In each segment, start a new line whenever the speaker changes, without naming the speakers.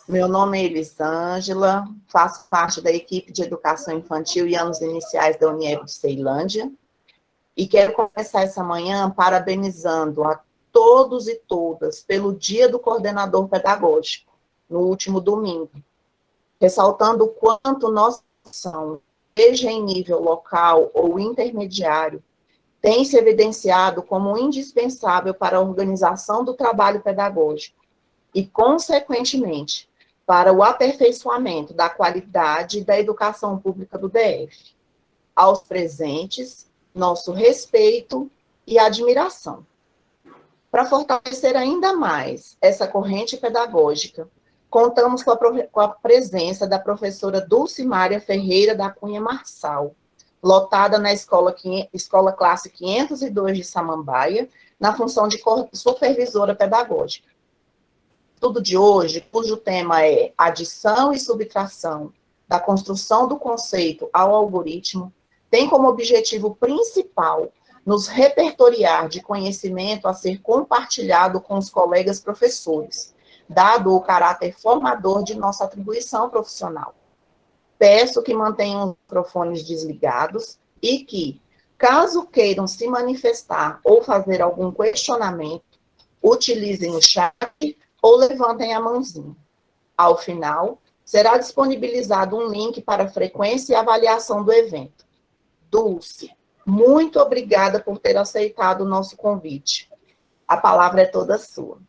Meu nome é Elisângela, faço parte da equipe de Educação Infantil e Anos Iniciais da Unieb de Ceilândia e quero começar essa manhã parabenizando a todos e todas pelo Dia do Coordenador Pedagógico, no último domingo, ressaltando o quanto nossa ação, seja em nível local ou intermediário, tem se evidenciado como indispensável para a organização do trabalho pedagógico e, consequentemente, para o aperfeiçoamento da qualidade da educação pública do DF. Aos presentes, nosso respeito e admiração. Para fortalecer ainda mais essa corrente pedagógica, contamos com a presença da professora Dulcimária Ferreira da Cunha Marçal, lotada na escola classe 502 de Samambaia, na função de supervisora pedagógica. Estudo de hoje, cujo tema é adição e subtração da construção do conceito ao algoritmo, tem como objetivo principal nos repertoriar de conhecimento a ser compartilhado com os colegas professores, dado o caráter formador de nossa atribuição profissional. Peço que mantenham os microfones desligados e que, caso queiram se manifestar ou fazer algum questionamento, utilizem o chat ou levantem a mãozinha. Ao final, será disponibilizado um link para a frequência e avaliação do evento. Dulce, muito obrigada por ter aceitado o nosso convite. A palavra é toda sua.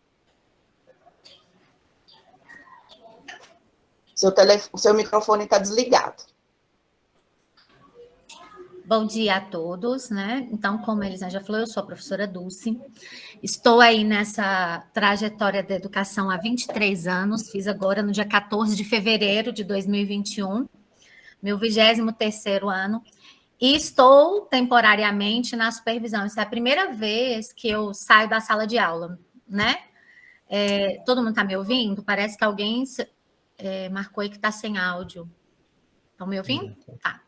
O seu microfone está desligado.
Bom dia a todos, né? Então, como a Elisângela falou, eu sou a professora Dulce. Estou aí nessa trajetória da educação há 23 anos, fiz agora no dia 14 de fevereiro de 2021, meu 23º ano, e estou temporariamente na supervisão. Essa é a primeira vez que eu saio da sala de aula, né? Todo mundo está me ouvindo? Parece que alguém marcou aí que está sem áudio. Estão me ouvindo? Tá.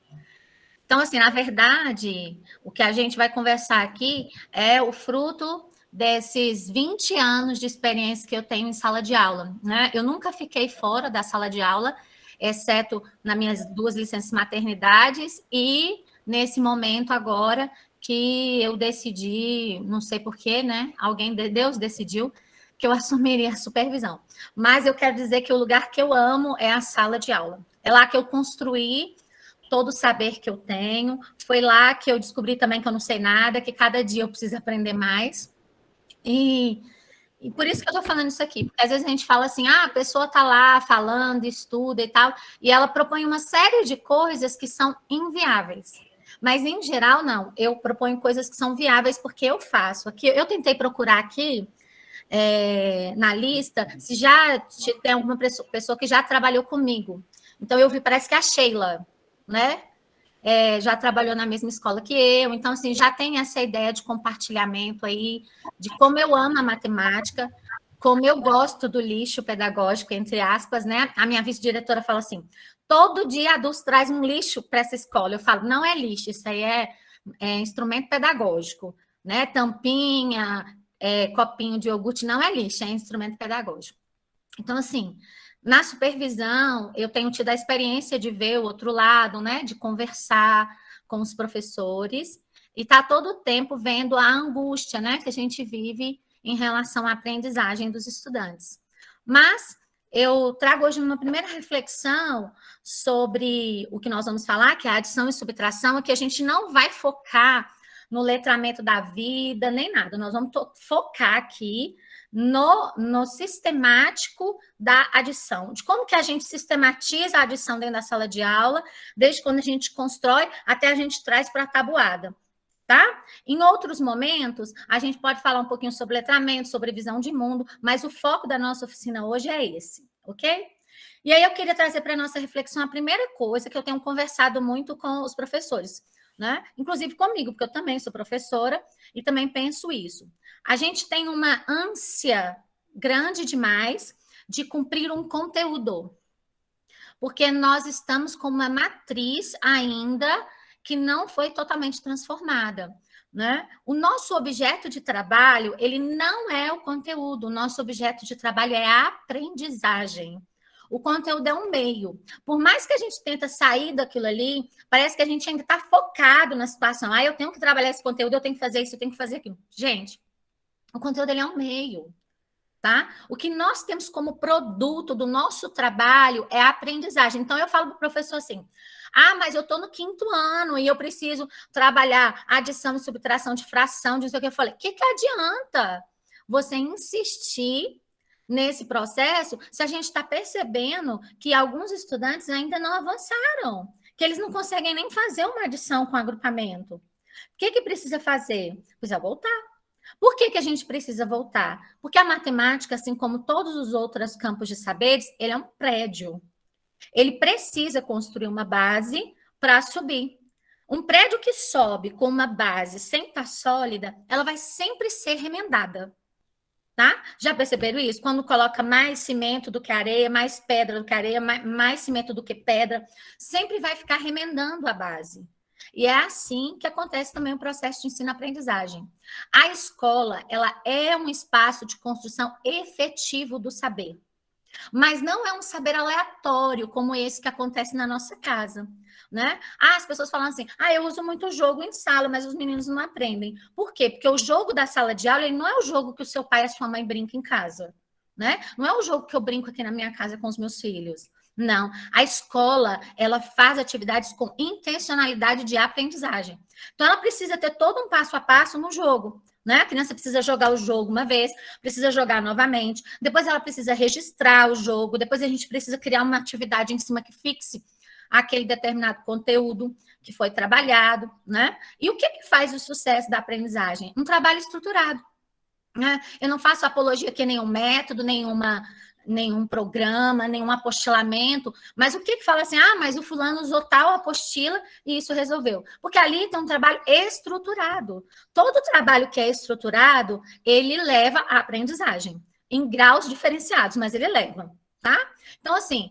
Então, assim, na verdade, o que a gente vai conversar aqui é o fruto desses 20 anos de experiência que eu tenho em sala de aula, né? Eu nunca fiquei fora da sala de aula, exceto nas minhas 2 licenças maternidades e nesse momento agora que eu decidi, não sei porquê, né? Deus decidiu que eu assumiria a supervisão. Mas eu quero dizer que o lugar que eu amo é a sala de aula. É lá que eu construí todo o saber que eu tenho. Foi lá que eu descobri também que eu não sei nada, que cada dia eu preciso aprender mais. E por isso que eu estou falando isso aqui, porque às vezes a gente fala assim, a pessoa está lá falando, estuda e tal, e ela propõe uma série de coisas que são inviáveis. Mas, em geral, não. Eu proponho coisas que são viáveis porque eu faço. Aqui, eu tentei procurar aqui, na lista, se já tem alguma pessoa que já trabalhou comigo. Então, eu vi, parece que a Sheila, né? Já trabalhou na mesma escola que eu, então, assim, já tem essa ideia de compartilhamento aí, de como eu amo a matemática, como eu gosto do lixo pedagógico, entre aspas, né? A minha vice-diretora fala assim, todo dia a Dulce traz um lixo para essa escola. Eu falo, não é lixo, isso aí é instrumento pedagógico, né? Tampinha, copinho de iogurte, não é lixo, é instrumento pedagógico. Então, assim, na supervisão, eu tenho tido a experiência de ver o outro lado, né? De conversar com os professores e tá todo o tempo vendo a angústia, né? Que a gente vive em relação à aprendizagem dos estudantes. Mas eu trago hoje uma primeira reflexão sobre o que nós vamos falar, que é a adição e subtração, que a gente não vai focar no letramento da vida, nem nada. Nós vamos focar aqui no sistemático da adição, de como que a gente sistematiza a adição dentro da sala de aula, desde quando a gente constrói até a gente traz para a tabuada, tá? Em outros momentos, a gente pode falar um pouquinho sobre letramento, sobre visão de mundo, mas o foco da nossa oficina hoje é esse, ok? E aí eu queria trazer para a nossa reflexão a primeira coisa que eu tenho conversado muito com os professores, né? Inclusive comigo, porque eu também sou professora e também penso isso. A gente tem uma ânsia grande demais de cumprir um conteúdo, porque nós estamos com uma matriz ainda que não foi totalmente transformada, né? O nosso objeto de trabalho, ele não é o conteúdo, o nosso objeto de trabalho é a aprendizagem. O conteúdo é um meio. Por mais que a gente tenta sair daquilo ali, parece que a gente ainda está focado na situação. Eu tenho que trabalhar esse conteúdo, eu tenho que fazer isso, eu tenho que fazer aquilo. Gente, o conteúdo ele é um meio. Tá? O que nós temos como produto do nosso trabalho é a aprendizagem. Então, eu falo para o professor assim: mas eu estou no 5º ano e eu preciso trabalhar adição e subtração de fração, disso que eu falei. O que adianta você insistir nesse processo se a gente está percebendo que alguns estudantes ainda não avançaram, que eles não conseguem nem fazer uma adição com agrupamento? O que precisa fazer? Precisa voltar. Por que a gente precisa voltar? Porque a matemática, assim como todos os outros campos de saberes, ele é um prédio. Ele precisa construir uma base para subir. Um prédio que sobe com uma base sem estar sólida, ela vai sempre ser remendada. Tá? Já perceberam isso? Quando coloca mais cimento do que areia, mais pedra do que areia, mais cimento do que pedra, sempre vai ficar remendando a base. E é assim que acontece também o processo de ensino-aprendizagem. A escola, ela é um espaço de construção efetivo do saber. Mas não é um saber aleatório, como esse que acontece na nossa casa, né? As pessoas falam assim, eu uso muito jogo em sala, mas os meninos não aprendem. Por quê? Porque o jogo da sala de aula, ele não é o jogo que o seu pai e a sua mãe brincam em casa, né? Não é o jogo que eu brinco aqui na minha casa com os meus filhos. Não, a escola, ela faz atividades com intencionalidade de aprendizagem. Então, ela precisa ter todo um passo a passo no jogo, né? A criança precisa jogar o jogo uma vez, precisa jogar novamente, depois ela precisa registrar o jogo, depois a gente precisa criar uma atividade em cima que fixe aquele determinado conteúdo que foi trabalhado, né? E o que faz o sucesso da aprendizagem? Um trabalho estruturado, né? Eu não faço apologia aqui a nenhum método, nenhum programa, nenhum apostilamento, mas o que fala assim, mas o fulano usou tal apostila e isso resolveu? Porque ali tem um trabalho estruturado. Todo trabalho que é estruturado, ele leva à aprendizagem, em graus diferenciados, mas ele leva, tá? Então, assim,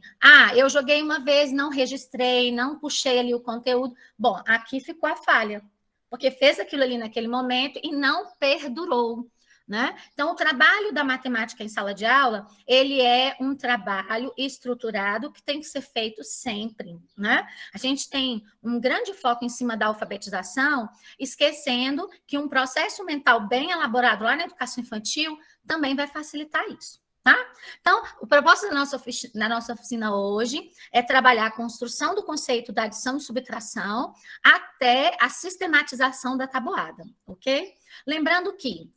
eu joguei uma vez, não registrei, não puxei ali o conteúdo. Bom, aqui ficou a falha, porque fez aquilo ali naquele momento e não perdurou. Né? Então, o trabalho da matemática em sala de aula, ele é um trabalho estruturado que tem que ser feito sempre. Né? A gente tem um grande foco em cima da alfabetização, esquecendo que um processo mental bem elaborado lá na educação infantil também vai facilitar isso. Tá? Então, o propósito da nossa oficina hoje é trabalhar a construção do conceito da adição e subtração até a sistematização da tabuada, ok? Lembrando que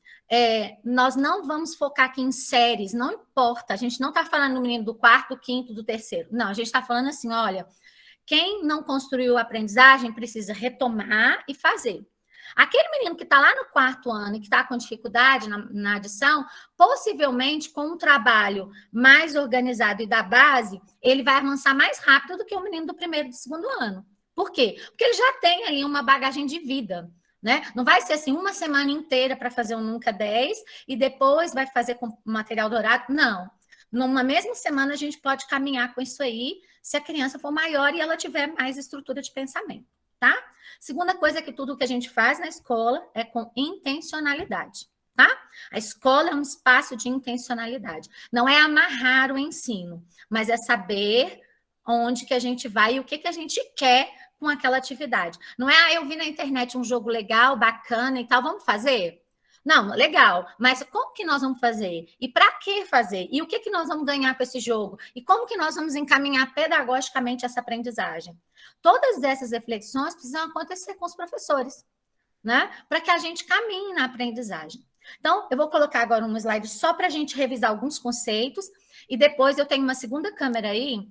nós não vamos focar aqui em séries, não importa, a gente não está falando do menino do 4º, do 5º, do 3º, não, a gente está falando assim, olha, quem não construiu a aprendizagem precisa retomar e fazer. Aquele menino que está lá no 4º ano e que está com dificuldade na adição, possivelmente com um trabalho mais organizado e da base, ele vai avançar mais rápido do que o menino do 1º e do 2º ano. Por quê? Porque ele já tem ali uma bagagem de vida. Né? Não vai ser assim uma semana inteira para fazer um Nunca 10 e depois vai fazer com material dourado. Não. Numa mesma semana a gente pode caminhar com isso aí se a criança for maior e ela tiver mais estrutura de pensamento, tá? Segunda coisa é que tudo que a gente faz na escola é com intencionalidade, tá? A escola é um espaço de intencionalidade. Não é amarrar o ensino, mas é saber onde que a gente vai e o que a gente quer com aquela atividade. Não é, eu vi na internet um jogo legal, bacana e tal, vamos fazer? Não, legal, mas como que nós vamos fazer? E para que fazer? E o que nós vamos ganhar com esse jogo? E como que nós vamos encaminhar pedagogicamente essa aprendizagem? Todas essas reflexões precisam acontecer com os professores, né? Para que a gente caminhe na aprendizagem. Então, eu vou colocar agora um slide só para a gente revisar alguns conceitos e depois eu tenho uma segunda câmera aí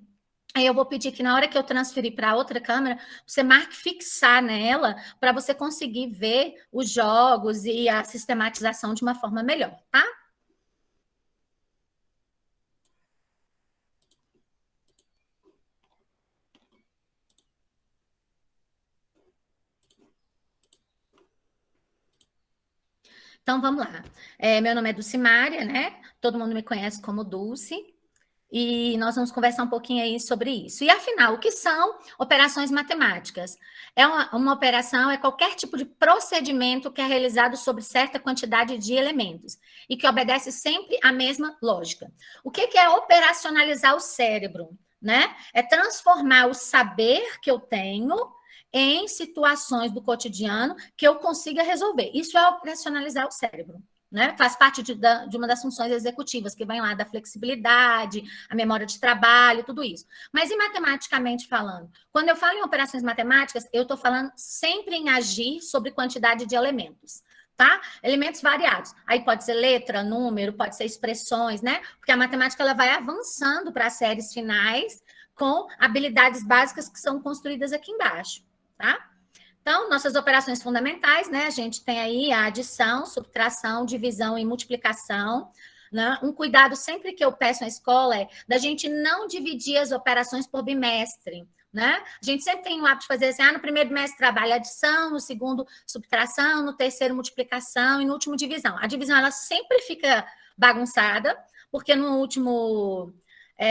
eu vou pedir que na hora que eu transferir para outra câmera, você marque fixar nela para você conseguir ver os jogos e a sistematização de uma forma melhor, tá? Então, vamos lá. Meu nome é Dulcimária, né? Todo mundo me conhece como Dulce. E nós vamos conversar um pouquinho aí sobre isso. E, afinal, o que são operações matemáticas? Uma operação é qualquer tipo de procedimento que é realizado sobre certa quantidade de elementos e que obedece sempre à mesma lógica. O que é operacionalizar o cérebro? Né? É transformar o saber que eu tenho em situações do cotidiano que eu consiga resolver. Isso é operacionalizar o cérebro. Né? Faz parte de uma das funções executivas, que vem lá da flexibilidade, a memória de trabalho, tudo isso. Mas e matematicamente falando? Quando eu falo em operações matemáticas, eu estou falando sempre em agir sobre quantidade de elementos. Tá? Elementos variados. Aí pode ser letra, número, pode ser expressões, né? Porque a matemática ela vai avançando para as séries finais com habilidades básicas que são construídas aqui embaixo, tá? Então, nossas operações fundamentais, né? A gente tem aí a adição, subtração, divisão e multiplicação. Né? Um cuidado sempre que eu peço na escola é da gente não dividir as operações por bimestre. Né? A gente sempre tem o hábito de fazer assim, no primeiro bimestre trabalha adição, no segundo subtração, no terceiro multiplicação e no último divisão. A divisão ela sempre fica bagunçada, porque no último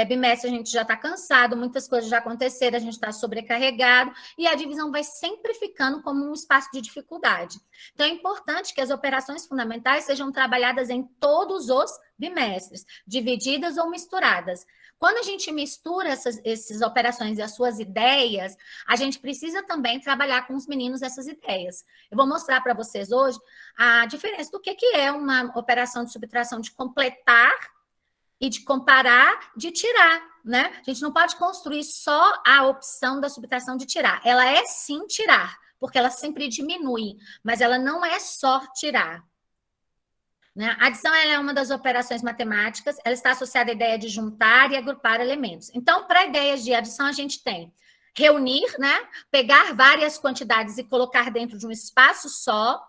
bimestre a gente já está cansado, muitas coisas já aconteceram, a gente está sobrecarregado, e a divisão vai sempre ficando como um espaço de dificuldade. Então, é importante que as operações fundamentais sejam trabalhadas em todos os bimestres, divididas ou misturadas. Quando a gente mistura essas operações e as suas ideias, a gente precisa também trabalhar com os meninos essas ideias. Eu vou mostrar para vocês hoje a diferença do que é uma operação de subtração de completar e de comparar, de tirar, né? A gente não pode construir só a opção da subtração de tirar. Ela é sim tirar, porque ela sempre diminui, mas ela não é só tirar. Né? A adição ela é uma das operações matemáticas, ela está associada à ideia de juntar e agrupar elementos. Então, para ideias de adição, a gente tem reunir, né? Pegar várias quantidades e colocar dentro de um espaço só,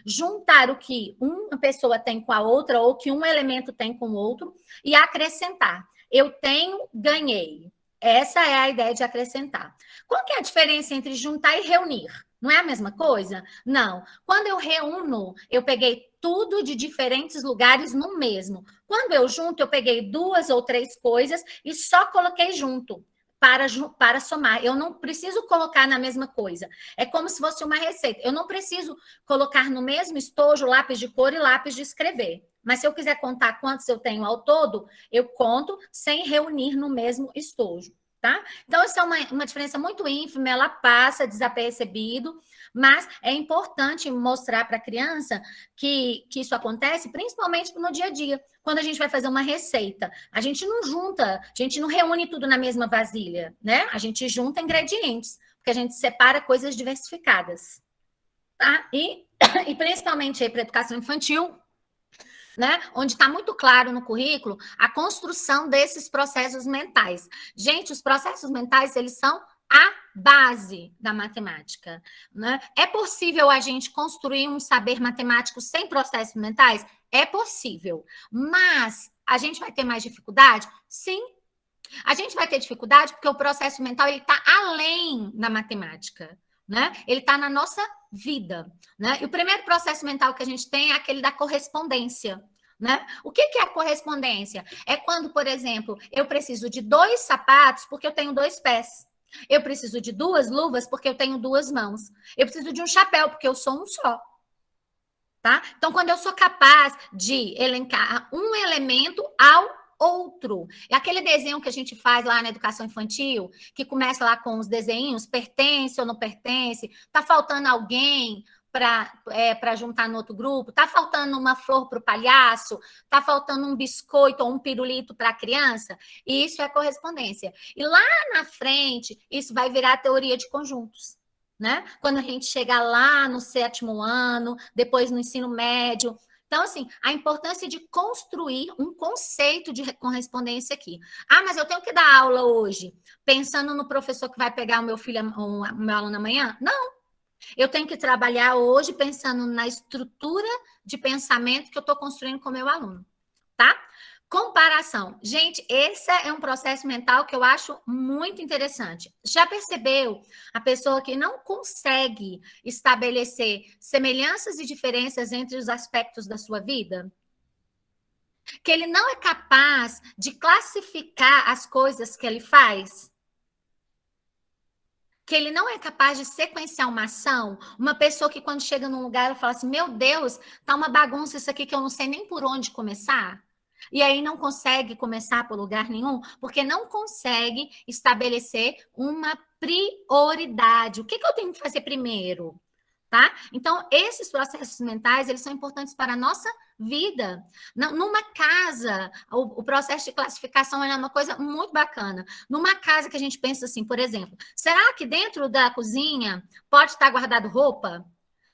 juntar o que uma pessoa tem com a outra ou que um elemento tem com o outro e acrescentar. Eu tenho, ganhei. Essa é a ideia de acrescentar. Qual que é a diferença entre juntar e reunir? Não é a mesma coisa? Não. Quando eu reúno, eu peguei tudo de diferentes lugares no mesmo. Quando eu junto, eu peguei 2 ou 3 coisas e só coloquei junto. Para somar. Eu não preciso colocar na mesma coisa. É como se fosse uma receita. Eu não preciso colocar no mesmo estojo lápis de cor e lápis de escrever. Mas se eu quiser contar quantos eu tenho ao todo, eu conto sem reunir no mesmo estojo. Tá? Então, essa é uma diferença muito ínfima, ela passa desapercebido, mas é importante mostrar para a criança que isso acontece, principalmente no dia a dia. Quando a gente vai fazer uma receita, a gente não junta, a gente não reúne tudo na mesma vasilha, né? A gente junta ingredientes, porque a gente separa coisas diversificadas. Tá? E principalmente para a educação infantil, né? Onde está muito claro no currículo a construção desses processos mentais. Gente, os processos mentais, eles são a base da matemática. Né? É possível a gente construir um saber matemático sem processos mentais? É possível. Mas a gente vai ter mais dificuldade? Sim. A gente vai ter dificuldade porque o processo mental está além da matemática. Né? Ele está na nossa vida. Né? E o primeiro processo mental que a gente tem é aquele da correspondência. Né? O que é a correspondência? É quando, por exemplo, eu preciso de 2 sapatos porque eu tenho 2 pés. Eu preciso de 2 luvas porque eu tenho 2 mãos. Eu preciso de um chapéu porque eu sou um só. Tá? Então, quando eu sou capaz de elencar um elemento ao outro. É aquele desenho que a gente faz lá na educação infantil, que começa lá com os desenhos, pertence ou não pertence, tá faltando alguém para juntar no outro grupo, tá faltando uma flor para o palhaço, tá faltando um biscoito ou um pirulito para a criança, e isso é correspondência. E lá na frente, isso vai virar teoria de conjuntos. Né? Quando a gente chegar lá no 7º ano, depois no ensino médio. Então, assim, a importância de construir um conceito de correspondência aqui. Ah, mas eu tenho que dar aula hoje, pensando no professor que vai pegar o meu filho, o meu aluno amanhã? Não. Eu tenho que trabalhar hoje pensando na estrutura de pensamento que eu estou construindo com o meu aluno, tá? Comparação. Gente, esse é um processo mental que eu acho muito interessante. Já percebeu a pessoa que não consegue estabelecer semelhanças e diferenças entre os aspectos da sua vida? Que ele não é capaz de classificar as coisas que ele faz? Que ele não é capaz de sequenciar uma ação? Uma pessoa que quando chega num lugar, ela fala assim, meu Deus, tá uma bagunça isso aqui que eu não sei nem por onde começar. E aí não consegue começar por lugar nenhum, porque não consegue estabelecer uma prioridade. O que eu tenho que fazer primeiro? Tá? Então, esses processos mentais, eles são importantes para a nossa vida. Numa casa, o processo de classificação é uma coisa muito bacana. Numa casa que a gente pensa assim, por exemplo, será que dentro da cozinha pode estar guardado roupa?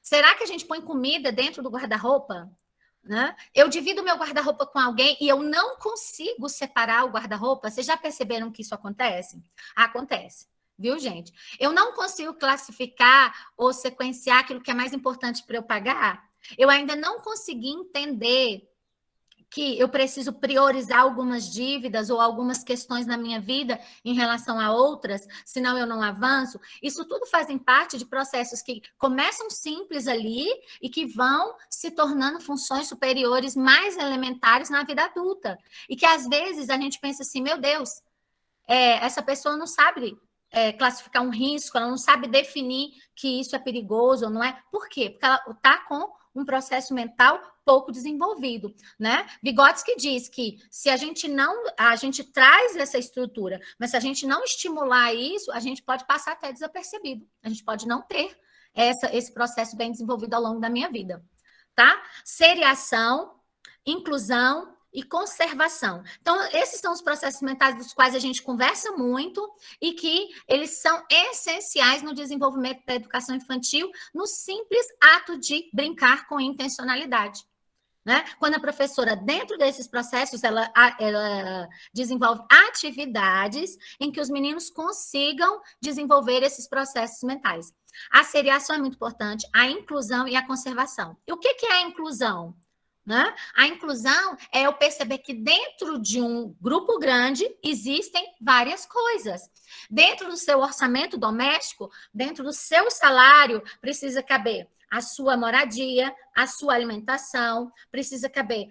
Será que a gente põe comida dentro do guarda-roupa? Né? Eu divido meu guarda-roupa com alguém e eu não consigo separar o guarda-roupa. Vocês já perceberam que isso acontece? Acontece, viu, gente? Eu não consigo classificar ou sequenciar aquilo que é mais importante para eu pagar. Eu ainda não consegui entender que eu preciso priorizar algumas dívidas ou algumas questões na minha vida em relação a outras, senão eu não avanço. Isso tudo fazem parte de processos que começam simples ali e que vão se tornando funções superiores mais elementares na vida adulta. E que às vezes a gente pensa assim, meu Deus, essa pessoa não sabe classificar um risco, ela não sabe definir que isso é perigoso ou não é. Por quê? Porque ela está com um processo mental pouco desenvolvido, né? Vygotsky diz que se a gente traz essa estrutura, mas se a gente não estimular isso, a gente pode passar até desapercebido. A gente pode não ter esse processo bem desenvolvido ao longo da minha vida, tá? Seriação, inclusão e conservação. Então, esses são os processos mentais dos quais a gente conversa muito e que eles são essenciais no desenvolvimento da educação infantil, no simples ato de brincar com intencionalidade. Né? Quando a professora, dentro desses processos, ela desenvolve atividades em que os meninos consigam desenvolver esses processos mentais. A seriação é muito importante, a inclusão e a conservação. E o que é a inclusão? Né? A inclusão é eu perceber que dentro de um grupo grande existem várias coisas. Dentro do seu orçamento doméstico, dentro do seu salário, precisa caber a sua moradia, a sua alimentação, precisa caber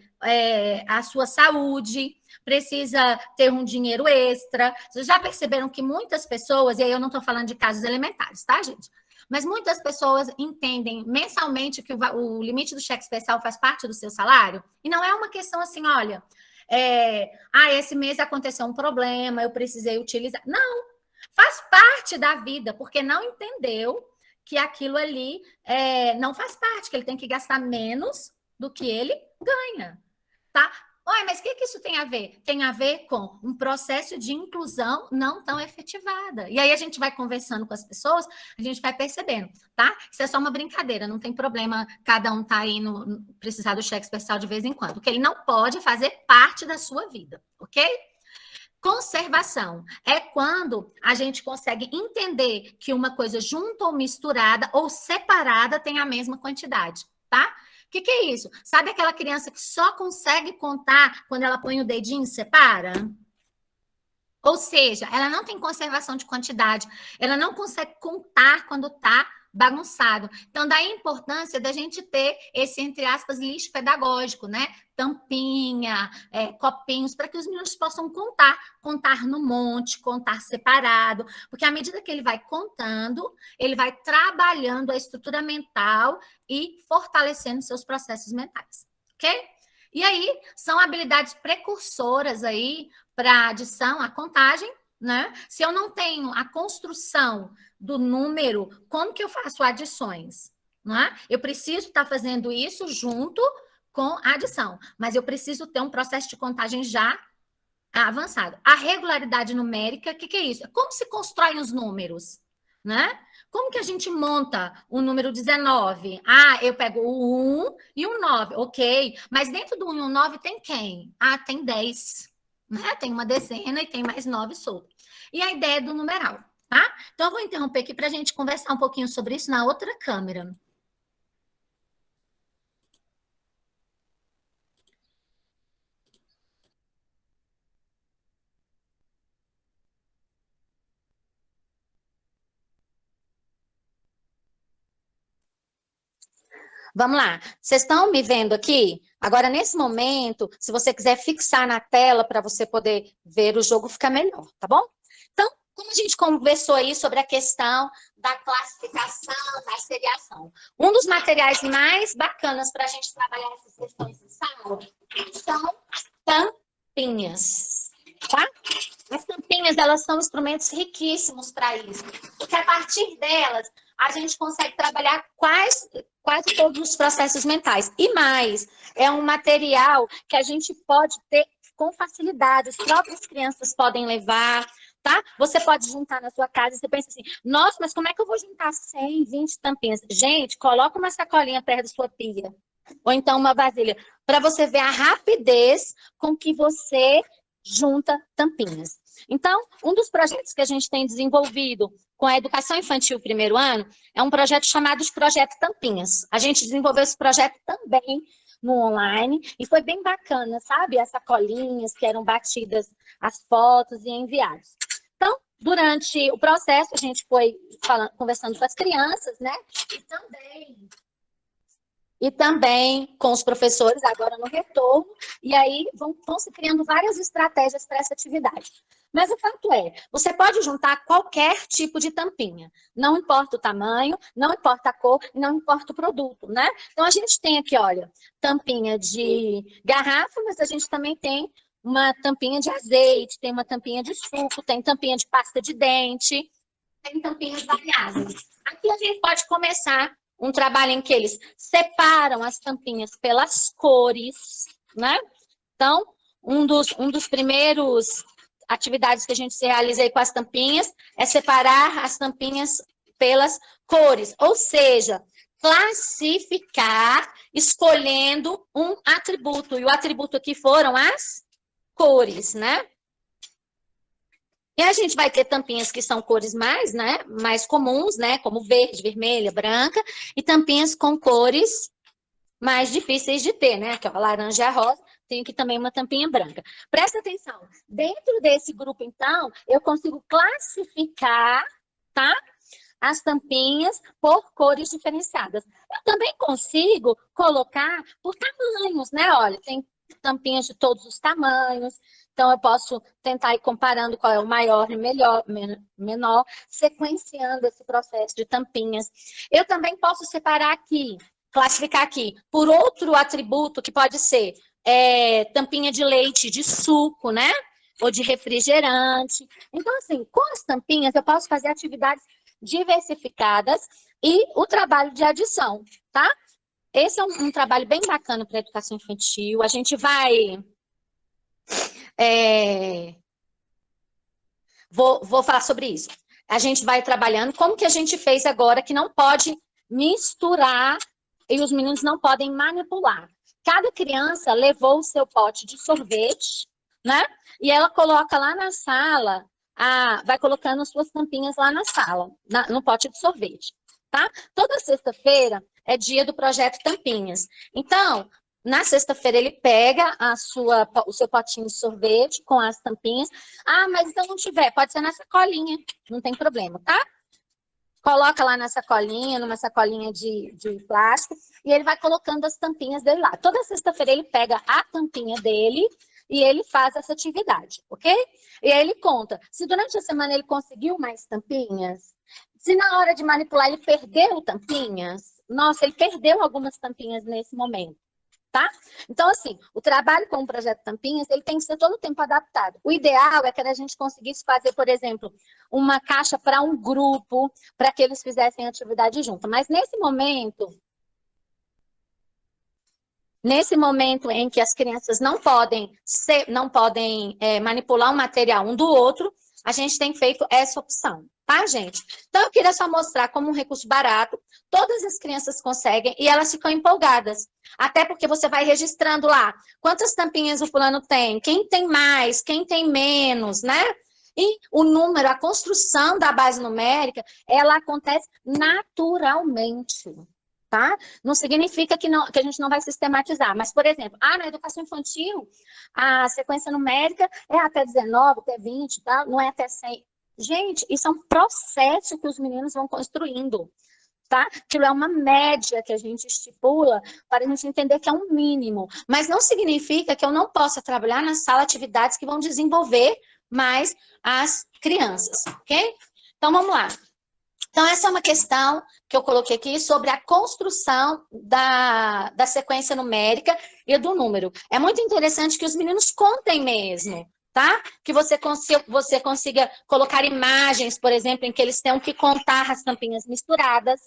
a sua saúde, precisa ter um dinheiro extra. Vocês já perceberam que muitas pessoas, e aí eu não estou falando de casos elementares, tá, gente? Mas muitas pessoas entendem mensalmente que o limite do cheque especial faz parte do seu salário, e não é uma questão assim, olha, esse mês aconteceu um problema, eu precisei utilizar. Não, faz parte da vida, porque não entendeu que aquilo ali não faz parte, que ele tem que gastar menos do que ele ganha, tá? Ué, mas o que isso tem a ver? Tem a ver com um processo de inclusão não tão efetivada. E aí a gente vai conversando com as pessoas, a gente vai percebendo, tá? Isso é só uma brincadeira, não tem problema cada um tá aí precisar do cheque especial de vez em quando. O que ele não pode fazer parte da sua vida, ok? Conservação é quando a gente consegue entender que uma coisa junto ou misturada ou separada tem a mesma quantidade, tá? O que é isso? Sabe aquela criança que só consegue contar quando ela põe o dedinho e separa? Ou seja, ela não tem conservação de quantidade, ela não consegue contar quando está bagunçado. Então, daí a importância da gente ter esse, entre aspas, lixo pedagógico, né? Tampinha, copinhos, para que os meninos possam contar no monte, contar separado, porque à medida que ele vai contando, ele vai trabalhando a estrutura mental e fortalecendo seus processos mentais, ok? E aí, são habilidades precursoras aí para a adição, a contagem, né? Se eu não tenho a construção do número, como que eu faço adições? Né? Eu preciso estar fazendo isso junto com a adição, mas eu preciso ter um processo de contagem já avançado. A regularidade numérica, o que é isso? Como se constroem os números? Né? Como que a gente monta o número 19? Eu pego o 1 e o 9, ok. Mas dentro do 1 e o 9 tem quem? Tem 10. Né? Tem uma dezena e tem mais 9 solto. E a ideia do numeral, tá? Então, eu vou interromper aqui para a gente conversar um pouquinho sobre isso na outra câmera.
Vamos lá. Vocês estão me vendo aqui? Agora, nesse momento, se você quiser fixar na tela para você poder ver o jogo, fica melhor, tá bom? Então, como a gente conversou aí sobre a questão da classificação, da seriação, um dos materiais mais bacanas para a gente trabalhar essas questões em sala são tampinhas, tá? As tampinhas, elas são instrumentos riquíssimos para isso, porque a partir delas, a gente consegue trabalhar quase todos os processos mentais. E mais, é um material que a gente pode ter com facilidade, as próprias crianças podem levar, tá? Você pode juntar na sua casa, você pensa assim, nossa, mas como é que eu vou juntar 100, 20 tampinhas? Gente, coloca uma sacolinha perto da sua pia, ou então uma vasilha, para você ver a rapidez com que você junta tampinhas. Então, um dos projetos que a gente tem desenvolvido com a educação infantil primeiro ano é um projeto chamado de Projeto Tampinhas. A gente desenvolveu esse projeto também no online e foi bem bacana, sabe? As sacolinhas que eram batidas, as fotos e enviadas. Então, durante o processo, a gente foi conversando com as crianças, né? E também com os professores, agora no retorno, e aí vão se criando várias estratégias para essa atividade. Mas o fato é, você pode juntar qualquer tipo de tampinha, não importa o tamanho, não importa a cor, não importa o produto, né? Então, a gente tem aqui, olha, tampinha de garrafa, mas a gente também tem uma tampinha de azeite, tem uma tampinha de suco, tem tampinha de pasta de dente, tem tampinhas variáveis. Aqui a gente pode começar um trabalho em que eles separam as tampinhas pelas cores, né? Então, um dos primeiros atividades que a gente se realiza aí com as tampinhas é separar as tampinhas pelas cores, ou seja, classificar escolhendo um atributo, e o atributo aqui foram as cores, né? E a gente vai ter tampinhas que são cores mais comuns, né? Como verde, vermelha, branca, e tampinhas com cores mais difíceis de ter, né? Que é a laranja e a rosa, tem aqui também uma tampinha branca. Presta atenção, dentro desse grupo, então, eu consigo classificar, tá? As tampinhas por cores diferenciadas. Eu também consigo colocar por tamanhos, né? Olha, tem tampinhas de todos os tamanhos, então eu posso tentar ir comparando qual é o maior e menor, sequenciando esse processo de tampinhas. Eu também posso separar aqui, classificar aqui, por outro atributo que pode ser tampinha de leite, de suco, né? Ou de refrigerante. Então, assim, com as tampinhas eu posso fazer atividades diversificadas e o trabalho de adição, tá? Esse é um trabalho bem bacana para a educação infantil. A gente vai... Vou falar sobre isso. A gente vai trabalhando como que a gente fez agora, que não pode misturar e os meninos não podem manipular. Cada criança levou o seu pote de sorvete, né? E ela coloca lá na sala, vai colocando as suas tampinhas lá na sala, no pote de sorvete, tá? Toda sexta-feira é dia do projeto Tampinhas. Então, na sexta-feira ele pega o seu potinho de sorvete com as tampinhas. Ah, mas se eu não tiver, pode ser na sacolinha, não tem problema, tá? Coloca lá na sacolinha, numa sacolinha de plástico, e ele vai colocando as tampinhas dele lá. Toda sexta-feira ele pega a tampinha dele e ele faz essa atividade, ok? E aí ele conta, se durante a semana ele conseguiu mais tampinhas, se na hora de manipular ele perdeu tampinhas, nossa, ele perdeu algumas tampinhas nesse momento. Tá? Então, assim, o trabalho com o projeto Tampinhas, ele tem que ser todo o tempo adaptado. O ideal é que a gente conseguisse fazer, por exemplo, uma caixa para um grupo, para que eles fizessem atividade junto. Mas nesse momento em que as crianças não podem manipular o material um do outro, a gente tem feito essa opção, tá, gente? Então, eu queria só mostrar como um recurso barato, todas as crianças conseguem e elas ficam empolgadas. Até porque você vai registrando lá quantas tampinhas o fulano tem, quem tem mais, quem tem menos, né? E o número, a construção da base numérica, ela acontece naturalmente, tá? Não significa que a gente não vai sistematizar, mas, por exemplo, na educação infantil, a sequência numérica é até 19, até 20, tá? Não é até 100. Gente, isso é um processo que os meninos vão construindo. tá? Aquilo é uma média que a gente estipula para a gente entender que é um mínimo. Mas não significa que eu não possa trabalhar na sala atividades que vão desenvolver mais as crianças, ok? Então, vamos lá. Então, essa é uma questão que eu coloquei aqui sobre a construção da sequência numérica e do número. É muito interessante que os meninos contem mesmo, tá? Que você consiga colocar imagens, por exemplo, em que eles tenham que contar as tampinhas misturadas,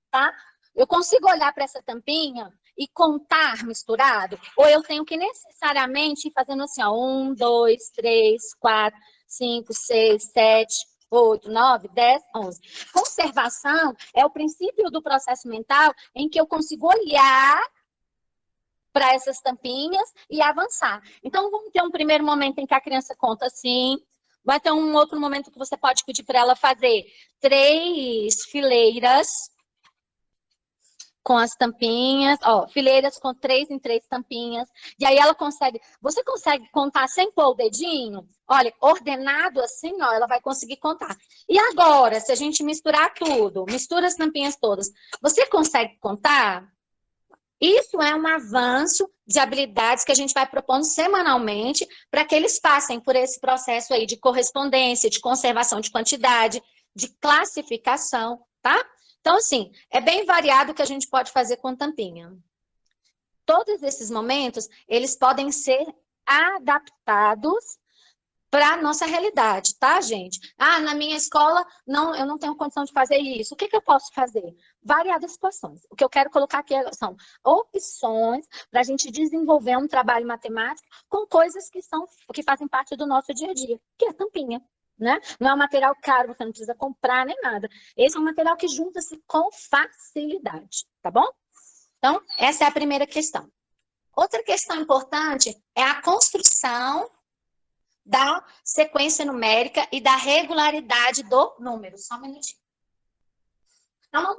tá? Eu consigo olhar para essa tampinha e contar misturado? Ou eu tenho que necessariamente ir fazendo assim, ó, 1, 2, 3, 4, 5, 6, 7, 8, 9, 10, 11. Conservação é o princípio do processo mental em que eu consigo olhar para essas tampinhas e avançar. Então, vamos ter um primeiro momento em que a criança conta assim, vai ter um outro momento que você pode pedir para ela fazer 3 fileiras com as tampinhas, ó, fileiras com 3 em 3 tampinhas, e aí ela consegue, você consegue contar sem pôr o dedinho? Olha, ordenado assim, ó, ela vai conseguir contar. E agora, se a gente misturar tudo, mistura as tampinhas todas, você consegue contar? Isso é um avanço de habilidades que a gente vai propondo semanalmente para que eles passem por esse processo aí de correspondência, de conservação de quantidade, de classificação, tá? Então, assim, é bem variado o que a gente pode fazer com tampinha. Todos esses momentos, eles podem ser adaptados para a nossa realidade, tá, gente? Ah, na minha escola, não, eu não tenho condição de fazer isso. O que eu posso fazer? Variadas situações. O que eu quero colocar aqui são opções para a gente desenvolver um trabalho matemático com coisas que fazem parte do nosso dia a dia, que é a tampinha. Né? Não é um material caro, você não precisa comprar nem nada. Esse é um material que junta-se com facilidade, tá bom? Então, essa é a primeira questão. Outra questão importante é a construção da sequência numérica e da regularidade do número. Só um minutinho. Então,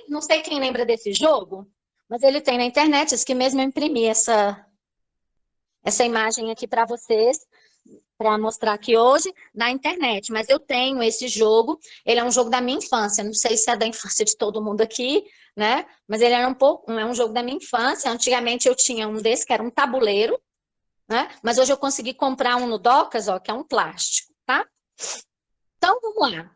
não sei quem lembra desse jogo, mas ele tem na internet, isso que mesmo eu imprimi essa imagem aqui para vocês, para mostrar aqui hoje na internet, mas eu tenho esse jogo, ele é um jogo da minha infância, não sei se é da infância de todo mundo aqui, né, mas ele é um jogo da minha infância. Antigamente eu tinha um desse, que era um tabuleiro, né, mas hoje eu consegui comprar um no Docas, ó, que é um plástico, tá? Então, vamos lá.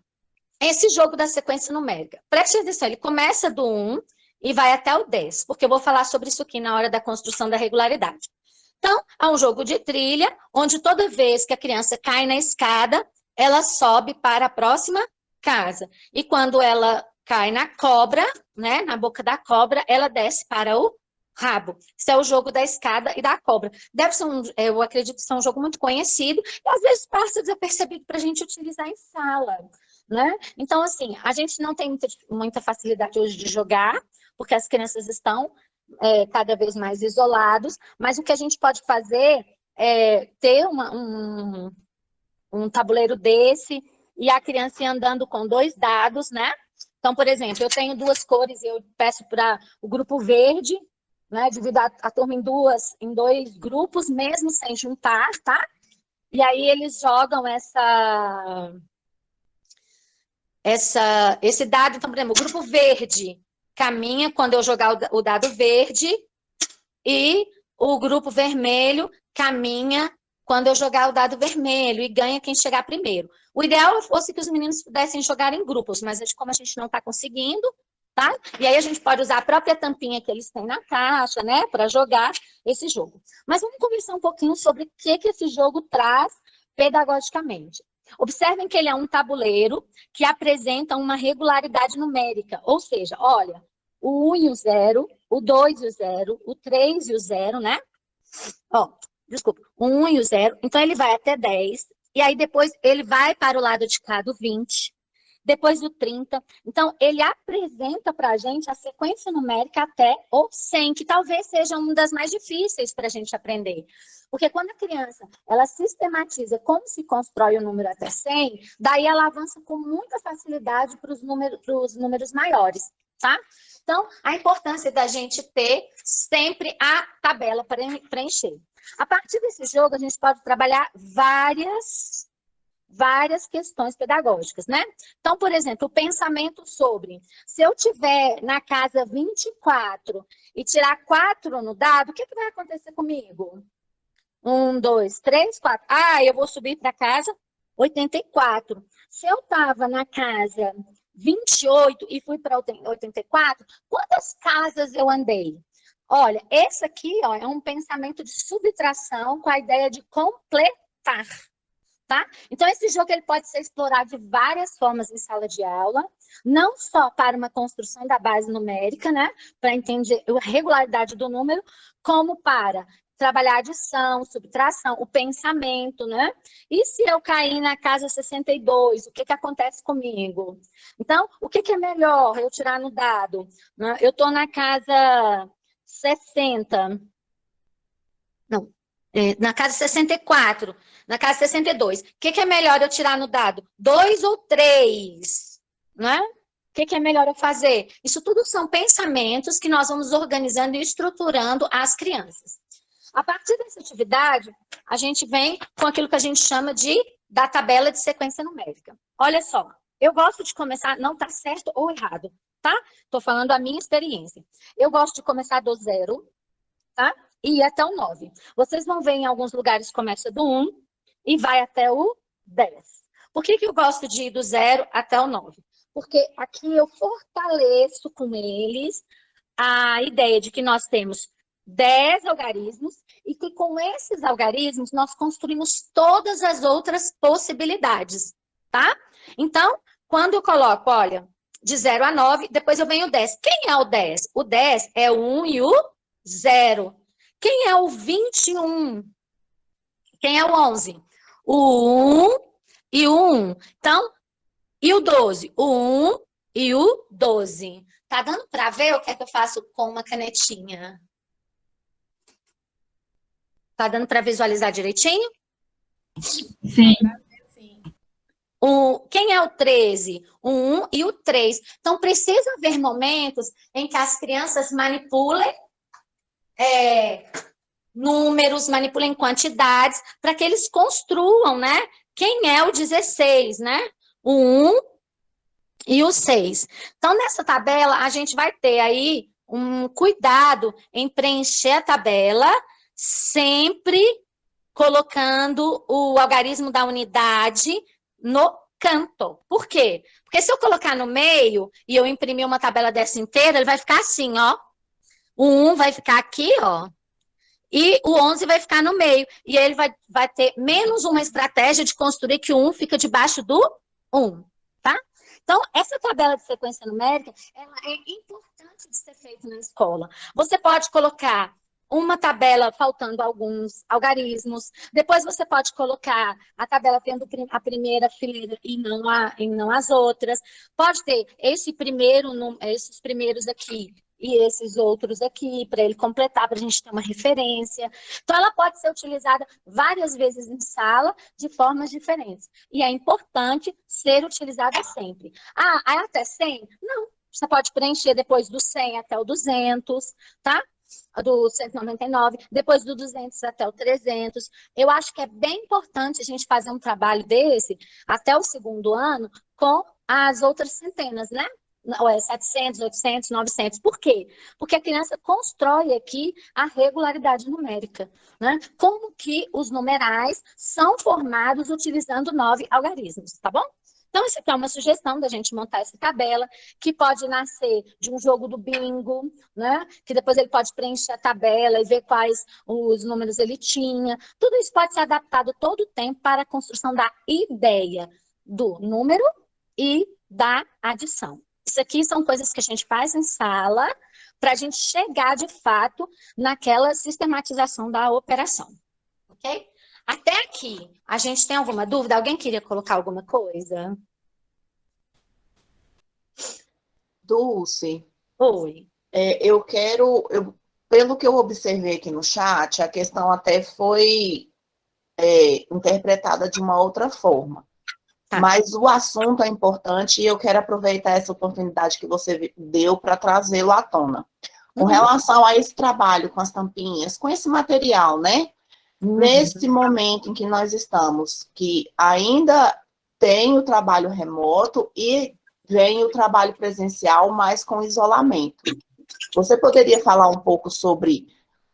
Esse jogo da sequência numérica, preste atenção, ele começa do 1 e vai até o 10, porque eu vou falar sobre isso aqui na hora da construção da regularidade. Então, é um jogo de trilha, onde toda vez que a criança cai na escada, ela sobe para a próxima casa. E quando ela cai na cobra, né, na boca da cobra, ela desce para o rabo. Isso é o jogo da escada e da cobra. Deve ser eu acredito que é um jogo muito conhecido, e às vezes passa desapercebido para a gente utilizar em sala, né? Então, assim, a gente não tem muita facilidade hoje de jogar, porque as crianças estão cada vez mais isolados, mas o que a gente pode fazer é ter um tabuleiro desse e a criança ir andando com 2 dados, né? Então, por exemplo, eu tenho 2 cores e eu peço para o grupo verde, né, dividir a turma em 2 grupos, mesmo sem juntar, tá? E aí eles jogam esse dado. Então, por exemplo, o grupo verde caminha quando eu jogar o dado verde e o grupo vermelho caminha quando eu jogar o dado vermelho e ganha quem chegar primeiro. O ideal fosse que os meninos pudessem jogar em grupos, mas como a gente não está conseguindo, tá? E aí a gente pode usar a própria tampinha que eles têm na caixa, né, para jogar esse jogo. Mas vamos conversar um pouquinho sobre o que esse jogo traz pedagogicamente. Observem que ele é um tabuleiro que apresenta uma regularidade numérica, ou seja, olha, o 1 e o 0, o 2 e o 0, o 3 e o 0, né? Ó, desculpa, o 1 e o 0, então ele vai até 10, e aí depois ele vai para o lado de cá do 20, depois do 30. Então, ele apresenta para a gente a sequência numérica até o 100, que talvez seja uma das mais difíceis para a gente aprender. Porque quando a criança, ela sistematiza como se constrói o número até 100, daí ela avança com muita facilidade para os números maiores, tá? Então, a importância da gente ter sempre a tabela para preencher. A partir desse jogo, a gente pode trabalhar várias várias questões pedagógicas, né? Então, por exemplo, o pensamento sobre, se eu tiver na casa 24 e tirar 4 no dado, o que vai acontecer comigo? 1, 2, 3, 4. Ah, eu vou subir para casa 84. Se eu estava na casa 28 e fui para 84, quantas casas eu andei? Olha, esse aqui, ó, é um pensamento de subtração com a ideia de completar, tá? Então, esse jogo ele pode ser explorado de várias formas em sala de aula, não só para uma construção da base numérica, né? Para entender a regularidade do número, como para trabalhar adição, subtração, o pensamento, né? E se eu cair na casa 62, o que acontece comigo? Então, o que é melhor eu tirar no dado? Né? Eu estou na casa 60. Não, na casa 64. Na casa 62. O que é melhor eu tirar no dado? 2 ou 3? Né? O que é melhor eu fazer? Isso tudo são pensamentos que nós vamos organizando e estruturando as crianças. A partir dessa atividade, a gente vem com aquilo que a gente chama da tabela de sequência numérica. Olha só, eu gosto de começar, não está certo ou errado, tá? Estou falando a minha experiência. Eu gosto de começar do 0, tá? E ir até o 9. Vocês vão ver em alguns lugares começa do 1 e vai até o 10. Por que eu gosto de ir do 0 até o 9? Porque aqui eu fortaleço com eles a ideia de que nós temos 10 algarismos e que com esses algarismos nós construímos todas as outras possibilidades, tá? Então, quando eu coloco, olha, de 0 a 9, depois eu venho o 10. Quem é o 10? O 10 é o 1 e o 0. Quem é o 21? Quem é o 11? O 1 e o 1. Então, e o 12? O 1 e o 12. Tá dando para ver o que é que eu faço com uma canetinha? Tá dando para visualizar direitinho?
Sim.
Quem é o 13? O 1 e o 3. Então, precisa haver momentos em que as crianças manipulem números, manipulem quantidades, para que eles construam, né? Quem é o 16, né? O 1 e o 6. Então, nessa tabela, a gente vai ter aí um cuidado em preencher a tabela, sempre colocando o algarismo da unidade no canto. Por quê? Porque se eu colocar no meio e eu imprimir uma tabela dessa inteira, ele vai ficar assim, ó. O 1 vai ficar aqui, ó. E o 11 vai ficar no meio. E ele vai ter menos uma estratégia de construir que o 1 fica debaixo do 1, tá? Então, essa tabela de sequência numérica, ela é importante de ser feita na escola. Você pode colocar uma tabela faltando alguns algarismos, depois você pode colocar a tabela tendo a primeira fileira e não as outras. Pode ter esses primeiros aqui e esses outros aqui, para ele completar, para a gente ter uma referência. Então, ela pode ser utilizada várias vezes em sala, de formas diferentes. E é importante ser utilizada sempre. Ah, até 100? Não. Você pode preencher depois do 100 até o 200, tá? Do 199, depois do 200 até o 300. Eu acho que é bem importante a gente fazer um trabalho desse até o segundo ano com as outras centenas, né? 700, 800, 900. Por quê? Porque a criança constrói aqui a regularidade numérica, né? Como que os numerais são formados utilizando 9 algarismos, tá bom? Então, isso aqui é uma sugestão da gente montar essa tabela, que pode nascer de um jogo do bingo, né? Que depois ele pode preencher a tabela e ver quais os números ele tinha. Tudo isso pode ser adaptado todo o tempo para a construção da ideia do número e da adição. Isso aqui são coisas que a gente faz em sala para a gente chegar, de fato, naquela sistematização da operação. Ok? Até aqui, a gente tem alguma dúvida? Alguém queria colocar alguma coisa?
Dulce,
Oi.
pelo que eu observei aqui no chat, a questão até foi interpretada de uma outra forma.
Tá.
Mas o assunto é importante e eu quero aproveitar essa oportunidade que você deu para trazê-lo à tona. Com relação a esse trabalho com as tampinhas, com esse material, né? Nesse momento em que nós estamos, que ainda tem o trabalho remoto e vem o trabalho presencial, mas com isolamento. Você poderia falar um pouco sobre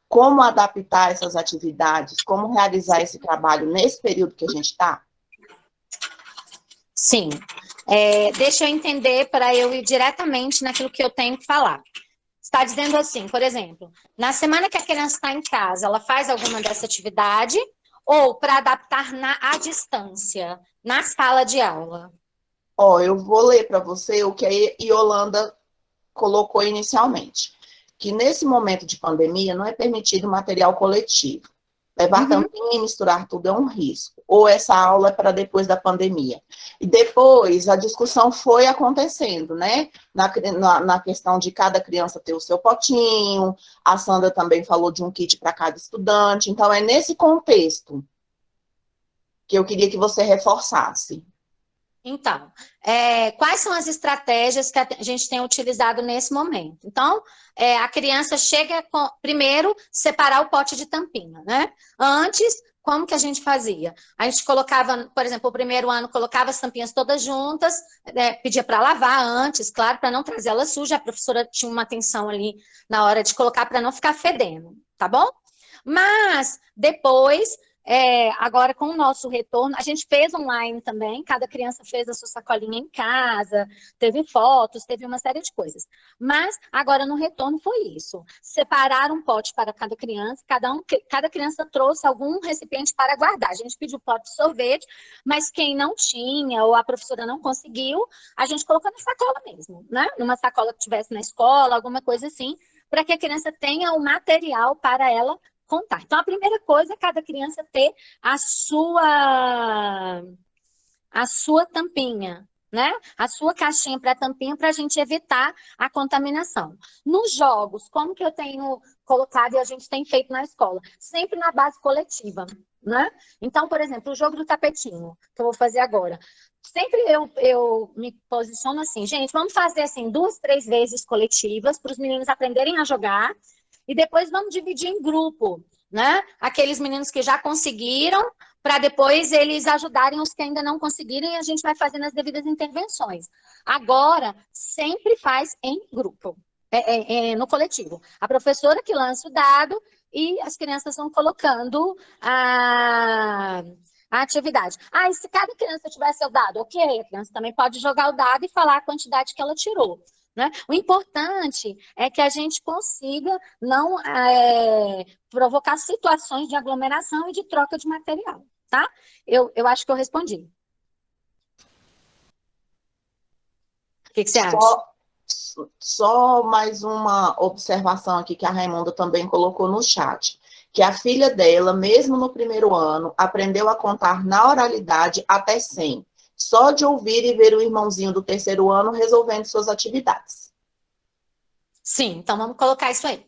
como adaptar essas atividades, como realizar esse trabalho nesse período que a gente está?
Sim. Deixa eu entender para eu ir diretamente naquilo que eu tenho que falar. Está dizendo assim, por exemplo, na semana que a criança está em casa, ela faz alguma dessa atividade ou para adaptar à distância, na sala de aula?
Eu vou ler para você o que a Yolanda colocou inicialmente, que nesse momento de pandemia não é permitido material coletivo. Levar tampinha e misturar tudo é um risco. Ou essa aula é para depois da pandemia. E depois a discussão foi acontecendo, né? Na questão de cada criança ter o seu potinho. A Sandra também falou de um kit para cada estudante. Então, é nesse contexto que eu queria que você reforçasse.
Então, quais são as estratégias que a gente tem utilizado nesse momento? Então, a criança chega primeiro, separar o pote de tampinha, né? Antes, como que a gente fazia? A gente colocava, por exemplo, o primeiro ano, colocava as tampinhas todas juntas, pedia para lavar antes, claro, para não trazer ela suja, a professora tinha uma atenção ali na hora de colocar para não ficar fedendo, tá bom? Mas, depois... agora com o nosso retorno, a gente fez online também, cada criança fez a sua sacolinha em casa, teve fotos, teve uma série de coisas. Mas agora no retorno foi isso. Separar um pote para cada criança, cada criança trouxe algum recipiente para guardar. A gente pediu pote de sorvete, mas quem não tinha ou a professora não conseguiu, a gente colocou na sacola mesmo, né? Numa sacola que tivesse na escola, alguma coisa assim, para que a criança tenha o material para ela contar. Então, a primeira coisa é cada criança ter a sua tampinha, né? A sua caixinha para tampinha para a gente evitar a contaminação. Nos jogos, como que eu tenho colocado e a gente tem feito na escola? Sempre na base coletiva, né? Então, por exemplo, o jogo do tapetinho, que eu vou fazer agora. Sempre eu me posiciono assim, gente, vamos fazer assim 2, 3 vezes coletivas para os meninos aprenderem a jogar. E depois vamos dividir em grupo, né? Aqueles meninos que já conseguiram, para depois eles ajudarem os que ainda não conseguirem, e a gente vai fazendo as devidas intervenções. Agora, sempre faz em grupo, no coletivo. A professora que lança o dado e as crianças vão colocando a atividade. E se cada criança tiver seu dado, ok, a criança também pode jogar o dado e falar a quantidade que ela tirou. Né? O importante é que a gente consiga não provocar situações de aglomeração e de troca de material, tá? Eu acho que eu respondi. O que você acha?
Só mais uma observação aqui que a Raimunda também colocou no chat, que a filha dela, mesmo no primeiro ano, aprendeu a contar na oralidade até 100. Só de ouvir e ver o irmãozinho do terceiro ano resolvendo suas atividades.
Sim, então vamos colocar isso aí.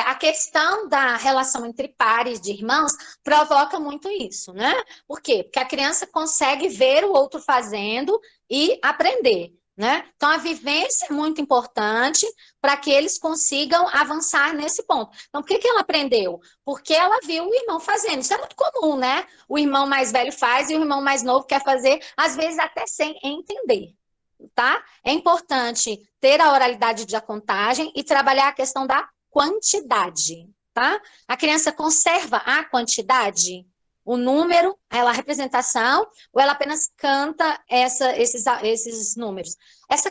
A questão da relação entre pares de irmãos provoca muito isso, né? Por quê? Porque a criança consegue ver o outro fazendo e aprender, né? Então a vivência é muito importante para que eles consigam avançar nesse ponto. Então, por que ela aprendeu? Porque ela viu o irmão fazendo. Isso é muito comum, né? O irmão mais velho faz e o irmão mais novo quer fazer, às vezes até sem entender. Tá? É importante ter a oralidade de contagem e trabalhar a questão da quantidade, tá? A criança conserva a quantidade, o número, a representação, ou ela apenas canta esses números? Essa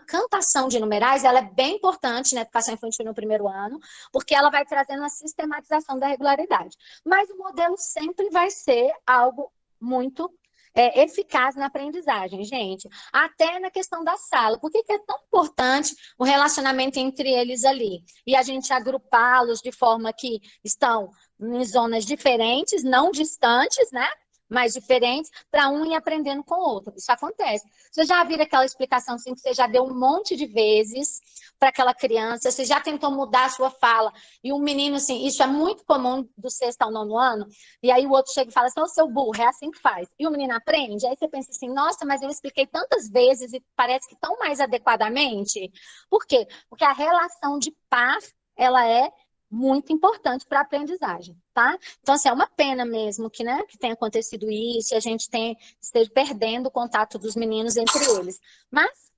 cantação de numerais, ela é bem importante na educação infantil no primeiro ano, porque ela vai trazendo a sistematização da regularidade. Mas o modelo sempre vai ser algo muito eficaz na aprendizagem, gente. Até na questão da sala. Por que é tão importante o relacionamento entre eles ali? E a gente agrupá-los de forma que estão em zonas diferentes, não distantes, né? Mas diferentes, para um ir aprendendo com o outro. Isso acontece. Você já viu aquela explicação assim, que você já deu um monte de vezes para aquela criança, você já tentou mudar a sua fala, e um menino, assim, isso é muito comum do 6º ao 9º ano, e aí o outro chega e fala assim, ô, seu burro, é assim que faz. E o menino aprende, aí você pensa assim, nossa, mas eu expliquei tantas vezes e parece que tão mais adequadamente. Por quê? Porque a relação de par, ela é muito importante para a aprendizagem, tá? Então, assim, é uma pena mesmo que, né, que tenha acontecido isso, e a gente esteja perdendo o contato dos meninos entre eles. Mas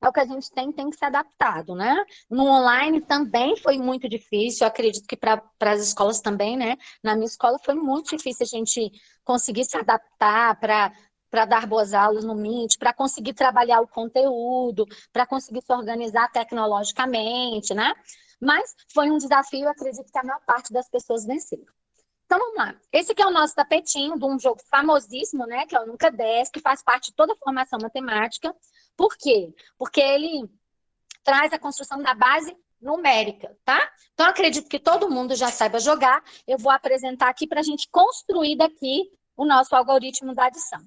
é o que a gente tem que ser adaptado, né? No online também foi muito difícil, eu acredito que para as escolas também, né? Na minha escola foi muito difícil a gente conseguir se adaptar para dar boas aulas no Meet, para conseguir trabalhar o conteúdo, para conseguir se organizar tecnologicamente, né? Mas foi um desafio, eu acredito que a maior parte das pessoas venceram. Então, vamos lá. Esse aqui é o nosso tapetinho de um jogo famosíssimo, né? Que é o Nunca Desce, que faz parte de toda a formação matemática. Por quê? Porque ele traz a construção da base numérica, tá? Então, eu acredito que todo mundo já saiba jogar. Eu vou apresentar aqui para a gente construir daqui o nosso algoritmo da adição.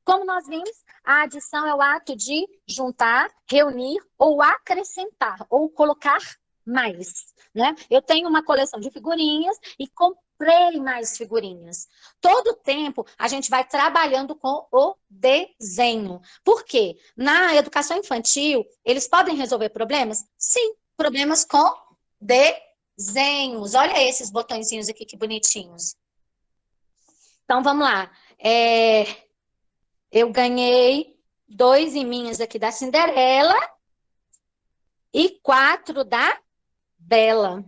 Como nós vimos, a adição é o ato de juntar, reunir ou acrescentar, ou colocar mais, né? Eu tenho uma coleção de figurinhas e comprei mais figurinhas. Todo tempo a gente vai trabalhando com o desenho. Por quê? Na educação infantil, eles podem resolver problemas? Sim, problemas com desenhos. Olha esses botõezinhos aqui, que bonitinhos. Então, vamos lá. Eu ganhei 2 iminhas aqui da Cinderela e 4 da Bela.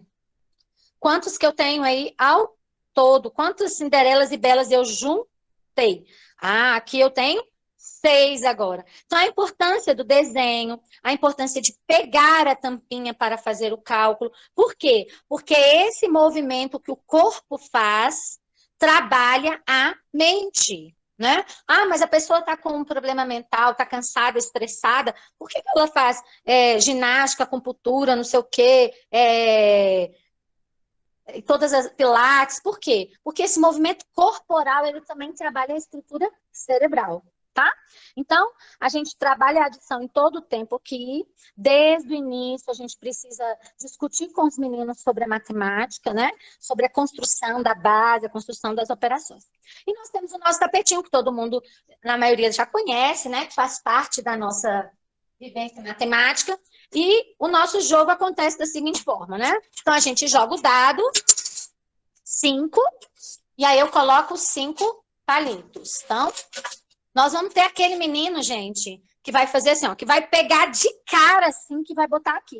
Quantos que eu tenho aí ao todo? Quantas Cinderelas e Belas eu juntei? Ah, aqui eu tenho 6 agora. Então, a importância do desenho, a importância de pegar a tampinha para fazer o cálculo. Por quê? Porque esse movimento que o corpo faz trabalha a mente, né? Ah, mas a pessoa está com um problema mental, está cansada, estressada. Por que ela faz ginástica, acupuntura, não sei o quê, todas as pilates? Por quê? Porque esse movimento corporal, ele também trabalha a estrutura cerebral, tá? Então, a gente trabalha a adição em todo o tempo aqui. Desde o início, a gente precisa discutir com os meninos sobre a matemática, né? Sobre a construção da base, a construção das operações. E nós temos o nosso tapetinho, que todo mundo, na maioria, já conhece, né? Que faz parte da nossa vivência matemática. E o nosso jogo acontece da seguinte forma, né? Então, a gente joga o dado, 5, e aí eu coloco 5 palitos. Então, nós vamos ter aquele menino, gente, que vai fazer assim, ó, que vai pegar de cara assim, que vai botar aqui.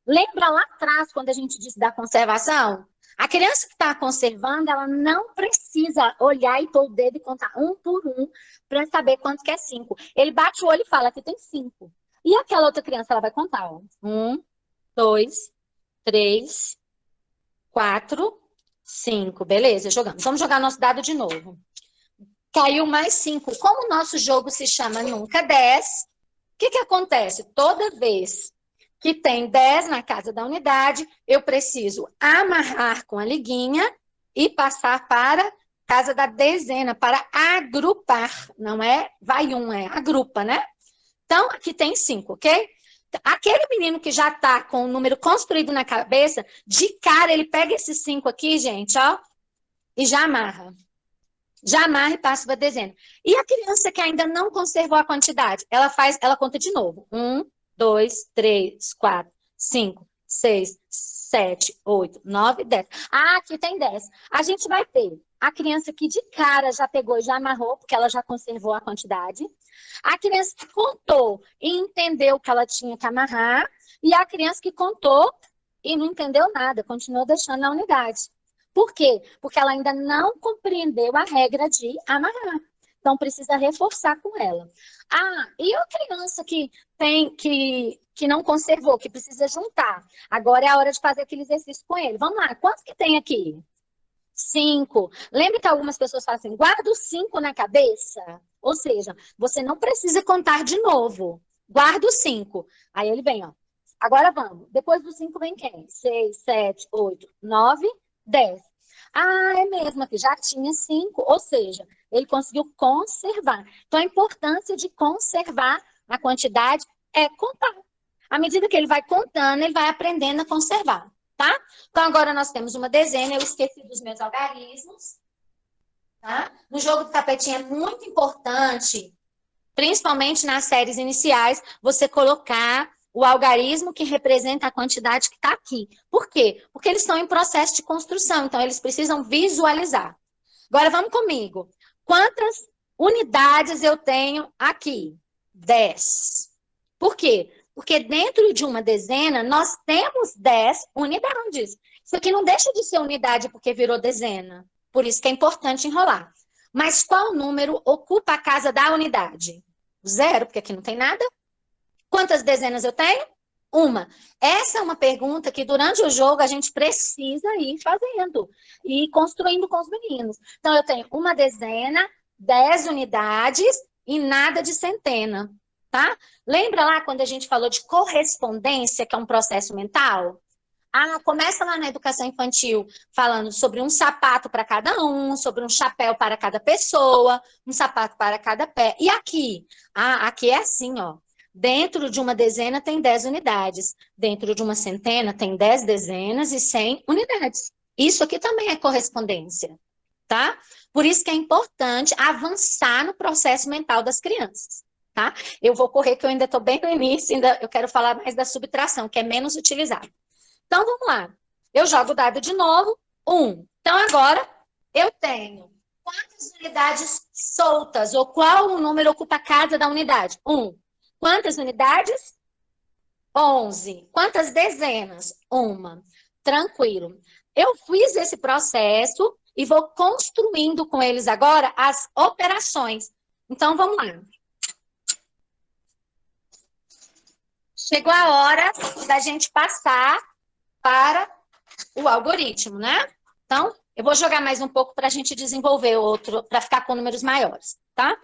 Lembra lá atrás, quando a gente disse da conservação? A criança que está conservando, ela não precisa olhar e pôr o dedo e contar um por um para saber quanto que é 5. Ele bate o olho e fala que tem 5. E aquela outra criança, ela vai contar, ó. 1, 2, 3, 4, 5. Beleza, jogamos. Vamos jogar nosso dado de novo. Caiu mais 5. Como o nosso jogo se chama Nunca Desce, o que acontece? Toda vez que tem 10 na casa da unidade, eu preciso amarrar com a liguinha e passar para a casa da dezena, para agrupar. Não é vai um, é agrupa, né? Então, aqui tem 5, ok? Aquele menino que já está com o número construído na cabeça, de cara, ele pega esses 5 aqui, gente, ó, e já amarra. Já amarra e passa para a dezena. E a criança que ainda não conservou a quantidade, ela conta de novo. 1, 2, 3, 4, 5, 6, 7, 8, 9, 10. Ah, aqui tem 10. A gente vai ter a criança que de cara já pegou e já amarrou, porque ela já conservou a quantidade. A criança que contou e entendeu que ela tinha que amarrar. E a criança que contou e não entendeu nada, continuou deixando na unidade. Por quê? Porque ela ainda não compreendeu a regra de amarrar. Então, precisa reforçar com ela. Ah, e a criança que não conservou, que precisa juntar? Agora é a hora de fazer aquele exercício com ele. Vamos lá, quanto que tem aqui? 5. Lembra que algumas pessoas falam assim, guarda os 5 na cabeça? Ou seja, você não precisa contar de novo. Guarda os 5. Aí ele vem, ó. Agora vamos. Depois dos 5 vem quem? 6, 7, 8, 9, 10. Ah, é mesmo, aqui já tinha 5, ou seja, ele conseguiu conservar. Então, a importância de conservar a quantidade é contar. À medida que ele vai contando, ele vai aprendendo a conservar, tá? Então, agora nós temos uma dezena, eu esqueci dos meus algarismos, tá? No jogo do tapetinho é muito importante, principalmente nas séries iniciais, você colocar o algarismo que representa a quantidade que está aqui. Por quê? Porque eles estão em processo de construção, então eles precisam visualizar. Agora, vamos comigo. Quantas unidades eu tenho aqui? 10. Por quê? Porque dentro de uma dezena, nós temos 10 unidades. Isso aqui não deixa de ser unidade porque virou dezena. Por isso que é importante enrolar. Mas qual número ocupa a casa da unidade? 0, porque aqui não tem nada. Quantas dezenas eu tenho? 1. Essa é uma pergunta que durante o jogo a gente precisa ir fazendo e construindo com os meninos. Então, eu tenho uma dezena, 10 unidades e nada de centena, tá? Lembra lá quando a gente falou de correspondência, que é um processo mental? Começa lá na educação infantil falando sobre um sapato para cada um, sobre um chapéu para cada pessoa, um sapato para cada pé. E aqui? Aqui é assim, ó. Dentro de uma dezena tem 10 unidades. Dentro de uma centena tem 10 dezenas e 100 unidades. Isso aqui também é correspondência, tá? Por isso que é importante avançar no processo mental das crianças, tá? Eu vou correr, que eu ainda estou bem no início, eu quero falar mais da subtração, que é menos utilizada. Então, vamos lá. Eu jogo o dado de novo, 1. Então, agora, eu tenho quantas unidades soltas, ou qual o número ocupa a casa da unidade? 1. Quantas unidades? 11. Quantas dezenas? 1. Tranquilo. Eu fiz esse processo e vou construindo com eles agora as operações. Então, vamos lá. Chegou a hora da gente passar para o algoritmo, né? Então, eu vou jogar mais um pouco para a gente desenvolver outro, para ficar com números maiores, tá?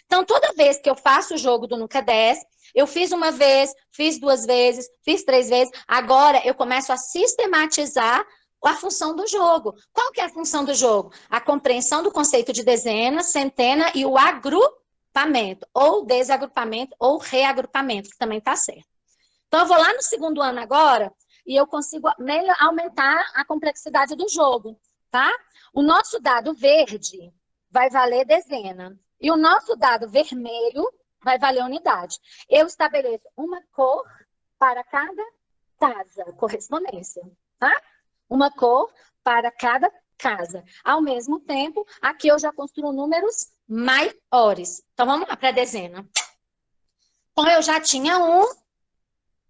Então, toda vez que eu faço o jogo do Nunca 10, eu fiz uma vez, fiz 2 vezes, fiz 3 vezes, agora eu começo a sistematizar a função do jogo. Qual que é a função do jogo? A compreensão do conceito de dezena, centena e o agrupamento, ou desagrupamento, ou reagrupamento, que também está certo. Então, eu vou lá no segundo ano agora, e eu consigo aumentar a complexidade do jogo, tá? O nosso dado verde vai valer dezena. E o nosso dado vermelho vai valer unidade. Eu estabeleço uma cor para cada casa, correspondência, tá? Uma cor para cada casa. Ao mesmo tempo, aqui eu já construo números maiores. Então, vamos lá para a dezena. Então, eu já tinha 1.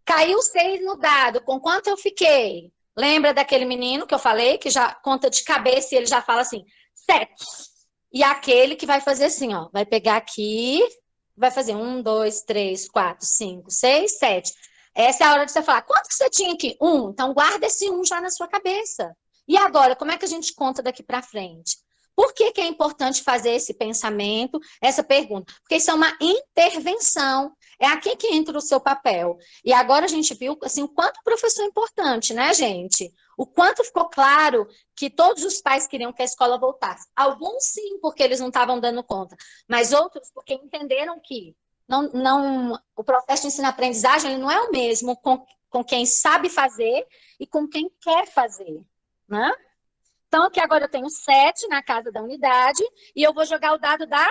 Caiu 6 no dado. Com quanto eu fiquei? Lembra daquele menino que eu falei, que já conta de cabeça e ele já fala assim, 7. E aquele que vai fazer assim, ó. Vai pegar aqui, vai fazer 1, 2, 3, 4, 5, 6, 7. Essa é a hora de você falar, quanto que você tinha aqui? 1. Então, guarda esse 1 já na sua cabeça. E agora, como é que a gente conta daqui para frente? Por que que é importante fazer esse pensamento, essa pergunta? Porque isso é uma intervenção. É aqui que entra o seu papel. E agora a gente viu assim, o quanto o professor é importante, né, gente? O quanto ficou claro que todos os pais queriam que a escola voltasse. Alguns sim, porque eles não estavam dando conta, mas outros porque entenderam que o processo de ensino-aprendizagem ele não é o mesmo com quem sabe fazer e com quem quer fazer, né? Então, aqui agora eu tenho 7 na casa da unidade e eu vou jogar o dado da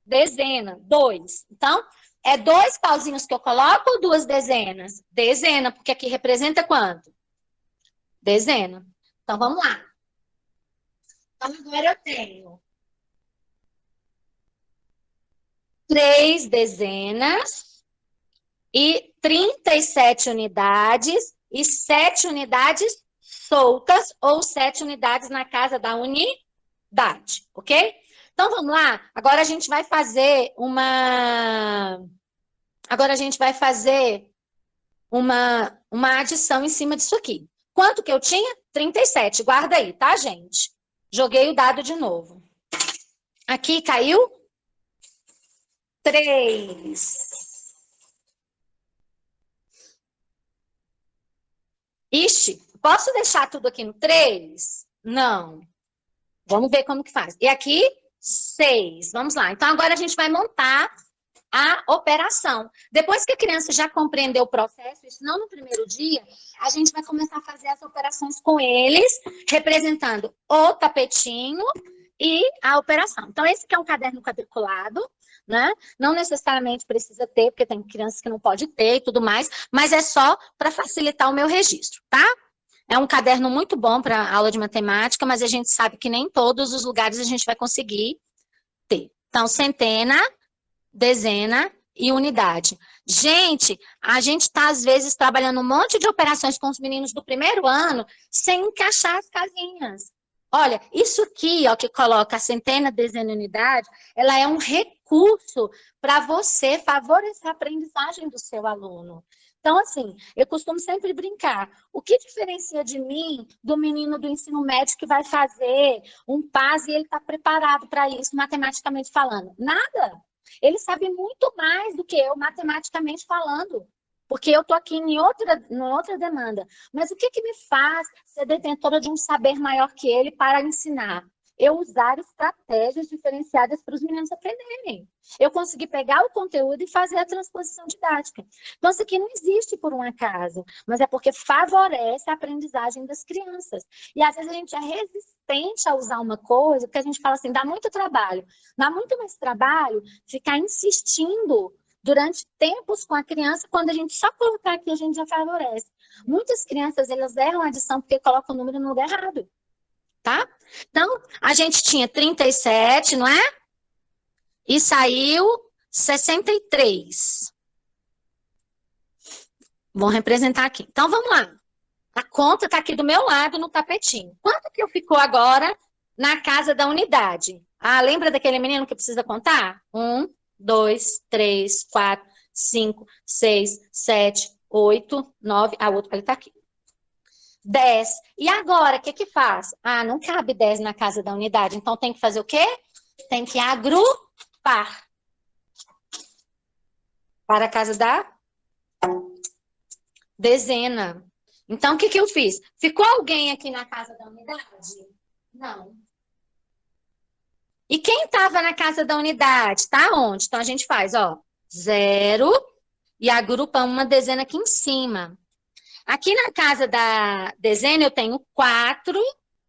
dezena, 2. Então, é 2 pauzinhos que eu coloco ou 2 dezenas? Dezena, porque aqui representa quanto? Dezena. Então, vamos lá. Então, agora eu tenho 3 dezenas e 37 unidades e 7 unidades soltas ou 7 unidades na casa da unidade, ok? Então, vamos lá. Agora a gente vai fazer uma adição em cima disso aqui. Quanto que eu tinha? 37. Guarda aí, tá, gente? Joguei o dado de novo. Aqui caiu 3. Ixi, posso deixar tudo aqui no 3? Não. Vamos ver como que faz. E aqui, 6. Vamos lá. Então, agora a gente vai montar a operação. Depois que a criança já compreendeu o processo, isso não no primeiro dia, a gente vai começar a fazer as operações com eles, representando o tapetinho e a operação. Então, esse que é um caderno quadriculado. né? Não necessariamente precisa ter, porque tem crianças que não pode ter e tudo mais, mas é só para facilitar o meu registro, tá? É um caderno muito bom para aula de matemática, mas a gente sabe que nem todos os lugares a gente vai conseguir ter. Então, centena, dezena e unidade. Gente, a gente está, às vezes, trabalhando um monte de operações com os meninos do primeiro ano sem encaixar as casinhas. Olha, isso aqui, ó, que coloca a centena, dezena e unidade, ela é um recurso para você favorecer a aprendizagem do seu aluno. Então, assim, eu costumo sempre brincar. O que diferencia de mim do menino do ensino médio que vai fazer um PAS e ele está preparado para isso, matematicamente falando? Nada. Ele sabe muito mais do que eu, matematicamente falando, porque eu estou aqui em outra demanda. Mas o que me faz ser detentora de um saber maior que ele para ensinar? Eu usar estratégias diferenciadas para os meninos aprenderem. Eu consegui pegar o conteúdo e fazer a transposição didática. Então, isso aqui não existe por um acaso, mas é porque favorece a aprendizagem das crianças. E, às vezes, a gente é resistente a usar uma coisa, porque a gente fala assim, dá muito trabalho. Dá muito mais trabalho ficar insistindo durante tempos com a criança, quando a gente só colocar aqui, a gente já favorece. Muitas crianças, elas erram a adição porque colocam o número no lugar errado. Tá? Então, a gente tinha 37, não é? E saiu 63. Vou representar aqui. Então, vamos lá. A conta está aqui do meu lado no tapetinho. Quanto que ficou agora na casa da unidade? Ah, lembra daquele menino que precisa contar? 1, 2, 3, 4, 5, 6, 7, 8, 9. Ah, o outro ele está aqui. 10. E agora, o que faz? Ah, não cabe 10 na casa da unidade. Então, tem que fazer o quê? Tem que agrupar. Para a casa da dezena. Então, o que eu fiz? Ficou alguém aqui na casa da unidade? Não. E quem estava na casa da unidade? Está onde? Então, a gente faz, ó, 0 e agrupa uma dezena aqui em cima. Aqui na casa da dezena eu tenho 4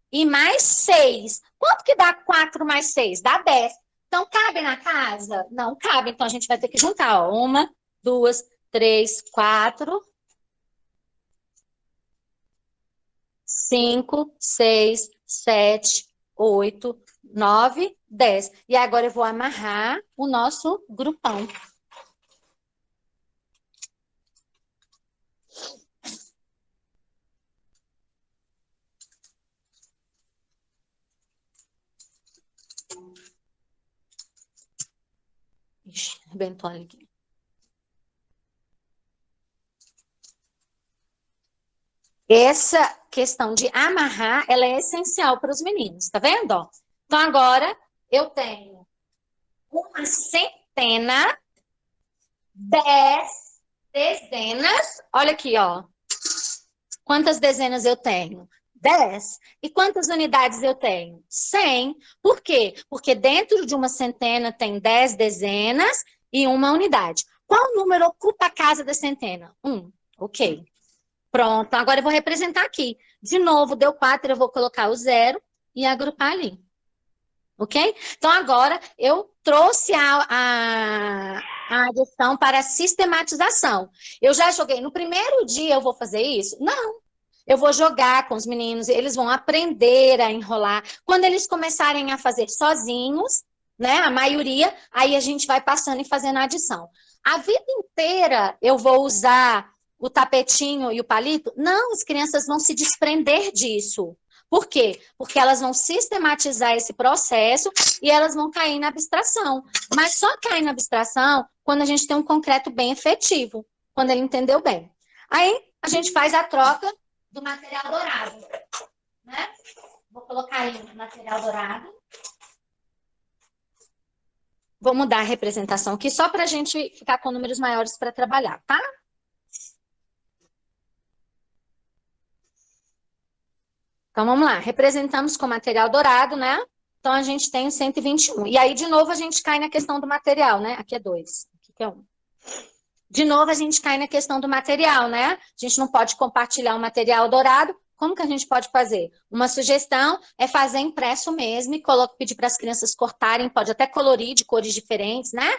e mais 6. Quanto que dá 4 mais 6? Dá 10. Então, cabe na casa? Não cabe. Então, a gente vai ter que juntar, ó. 1, 2, 3, 4, 5, 6, 7, 8, 9, 10. E agora eu vou amarrar o nosso grupão. Ixi, arrebentou aqui. Essa questão de amarrar, ela é essencial para os meninos, tá vendo? Ó? Então, agora, eu tenho uma centena, 10 dezenas. Olha aqui, ó. Quantas dezenas eu tenho? 10. E quantas unidades eu tenho? 100. Por quê? Porque dentro de uma centena tem 10 dezenas e uma unidade. Qual número ocupa a casa da centena? 1. Ok. Pronto. Agora eu vou representar aqui. De novo, deu 4, eu vou colocar o 0 e agrupar ali. Ok? Então, agora eu trouxe a adição para a sistematização. Eu já joguei. No primeiro dia eu vou fazer isso? Não. Eu vou jogar com os meninos, eles vão aprender a enrolar. Quando eles começarem a fazer sozinhos, né, a maioria, aí a gente vai passando e fazendo a adição. A vida inteira eu vou usar o tapetinho e o palito? Não, as crianças vão se desprender disso. Por quê? Porque elas vão sistematizar esse processo e elas vão cair na abstração. Mas só cai na abstração quando a gente tem um concreto bem efetivo, quando ele entendeu bem. Aí a gente faz a troca do material dourado, né? Vou colocar aí o material dourado. Vou mudar a representação aqui só para a gente ficar com números maiores para trabalhar, tá? Então, vamos lá. Representamos com material dourado, né? Então, a gente tem 121. E aí, de novo, a gente cai na questão do material, né? Aqui é 2, aqui é 1. De novo, a gente cai na questão do material, né? A gente não pode compartilhar o material dourado. Como que a gente pode fazer? Uma sugestão é fazer impresso mesmo e pedir para as crianças cortarem, pode até colorir de cores diferentes, né?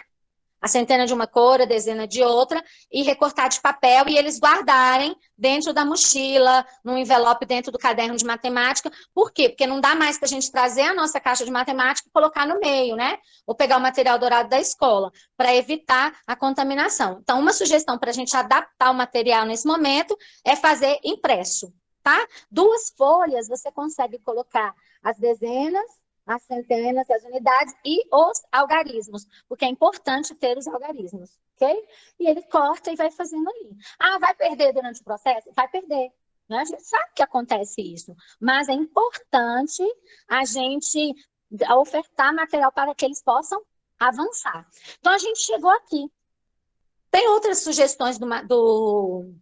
a centena de uma cor, a dezena de outra, e recortar de papel e eles guardarem dentro da mochila, num envelope dentro do caderno de matemática. Por quê? Porque não dá mais para a gente trazer a nossa caixa de matemática e colocar no meio, né? Ou pegar o material dourado da escola, para evitar a contaminação. Então, uma sugestão para a gente adaptar o material nesse momento é fazer impresso, tá? 2 folhas você consegue colocar as dezenas, as centenas, as unidades e os algarismos, porque é importante ter os algarismos, ok? E ele corta e vai fazendo ali. Ah, vai perder durante o processo? Vai perder, né? A gente sabe que acontece isso, mas é importante a gente ofertar material para que eles possam avançar. Então, a gente chegou aqui. Tem outras sugestões do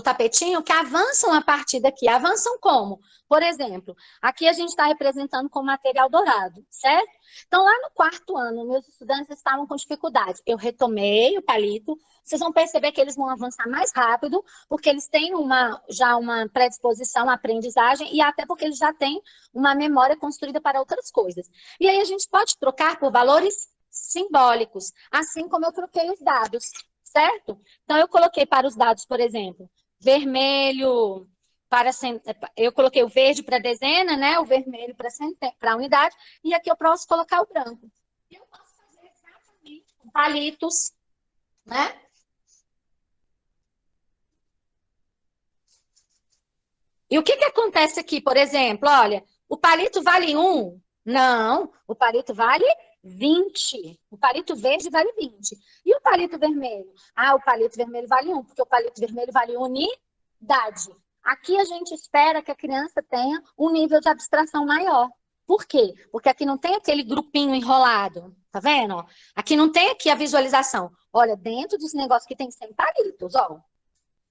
tapetinho que avançam a partir daqui. Avançam como? Por exemplo, aqui a gente está representando com material dourado, certo? Então, lá no 4º ano, meus estudantes estavam com dificuldade. Eu retomei o palito. Vocês vão perceber que eles vão avançar mais rápido, porque eles têm já uma predisposição à aprendizagem e até porque eles já têm uma memória construída para outras coisas. E aí a gente pode trocar por valores simbólicos, assim como eu troquei os dados, certo? Então, eu coloquei para os dados, por exemplo, vermelho, eu coloquei o verde para dezena, né? O vermelho para unidade, e aqui eu posso colocar o branco. E eu posso fazer exatamente com palitos, né? E o que acontece aqui, por exemplo? Olha, o palito vale 1? Não, o palito vale 20. O palito verde vale 20. E o palito vermelho? Ah, o palito vermelho vale 1, porque o palito vermelho vale unidade. Aqui a gente espera que a criança tenha um nível de abstração maior. Por quê? Porque aqui não tem aquele grupinho enrolado, tá vendo? Aqui não tem aqui a visualização. Olha, dentro desse negócio aqui tem 100 palitos, ó.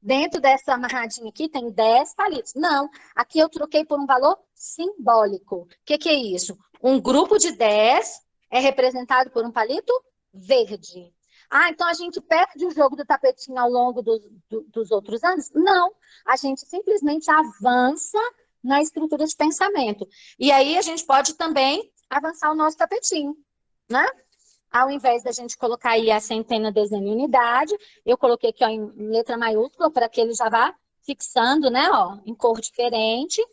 Dentro dessa amarradinha aqui tem 10 palitos. Não, aqui eu troquei por um valor simbólico. O que é isso? Um grupo de 10 é representado por um palito verde. Ah, então a gente perde o jogo do tapetinho ao longo dos outros anos? Não, a gente simplesmente avança na estrutura de pensamento. E aí a gente pode também avançar o nosso tapetinho, né? Ao invés da gente colocar aí a centena, dezena e unidade, eu coloquei aqui ó, em letra maiúscula para que ele já vá fixando, né, ó, em cor diferente.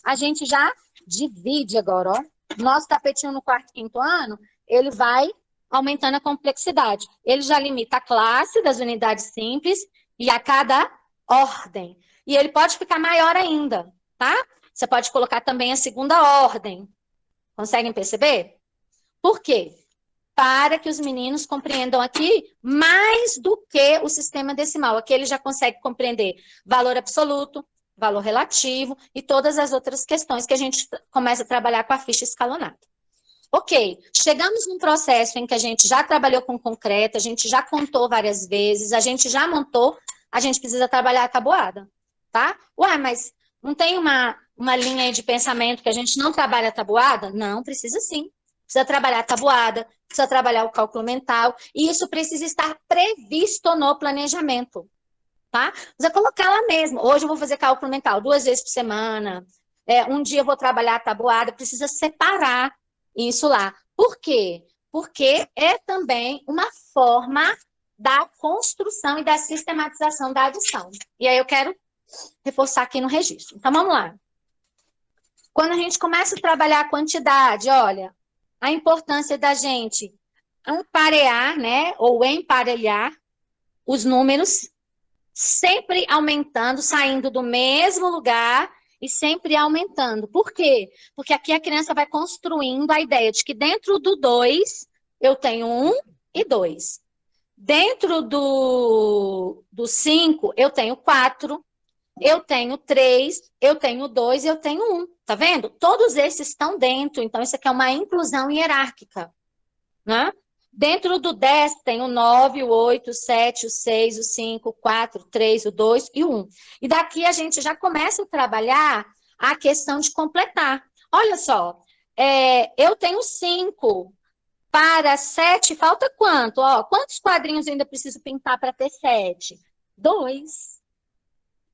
A gente já divide agora, ó. Nosso tapetinho no 4º e 5º ano, ele vai aumentando a complexidade. Ele já limita a classe das unidades simples e a cada ordem. E ele pode ficar maior ainda, tá? Você pode colocar também a 2ª ordem. Conseguem perceber? Por quê? Para que os meninos compreendam aqui mais do que o sistema decimal. Aqui ele já consegue compreender valor absoluto, valor relativo e todas as outras questões que a gente começa a trabalhar com a ficha escalonada. Ok, chegamos num processo em que a gente já trabalhou com concreto, a gente já contou várias vezes, a gente já montou, a gente precisa trabalhar a tabuada, tá? Ué, mas não tem uma linha aí de pensamento que a gente não trabalha a tabuada? Não, precisa sim. Precisa trabalhar a tabuada, precisa trabalhar o cálculo mental, e isso precisa estar previsto no planejamento, tá? Precisa colocar lá mesmo. Hoje eu vou fazer cálculo mental 2 vezes por semana, um dia eu vou trabalhar a tabuada, precisa separar isso lá. Por quê? Porque é também uma forma da construção e da sistematização da adição. E aí eu quero reforçar aqui no registro. Então, vamos lá. Quando a gente começa a trabalhar a quantidade, olha, a importância da gente aparelhar, né, ou emparelhar os números, sempre aumentando, saindo do mesmo lugar e sempre aumentando. Por quê? Porque aqui a criança vai construindo a ideia de que dentro do 2 eu tenho 1 e 2. Dentro do 5 eu tenho 4, eu tenho 3, eu tenho 2 e eu tenho 1. Tá vendo? Todos esses estão dentro. Então, isso aqui é uma inclusão hierárquica, né? Dentro do 10 tem o 9, o 8, o 7, o 6, o 5, o 4, o 3, o 2 e o 1. E daqui a gente já começa a trabalhar a questão de completar. Olha só, eu tenho 5. Para 7, falta quanto? Ó, quantos quadrinhos eu ainda preciso pintar para ter 7? 2.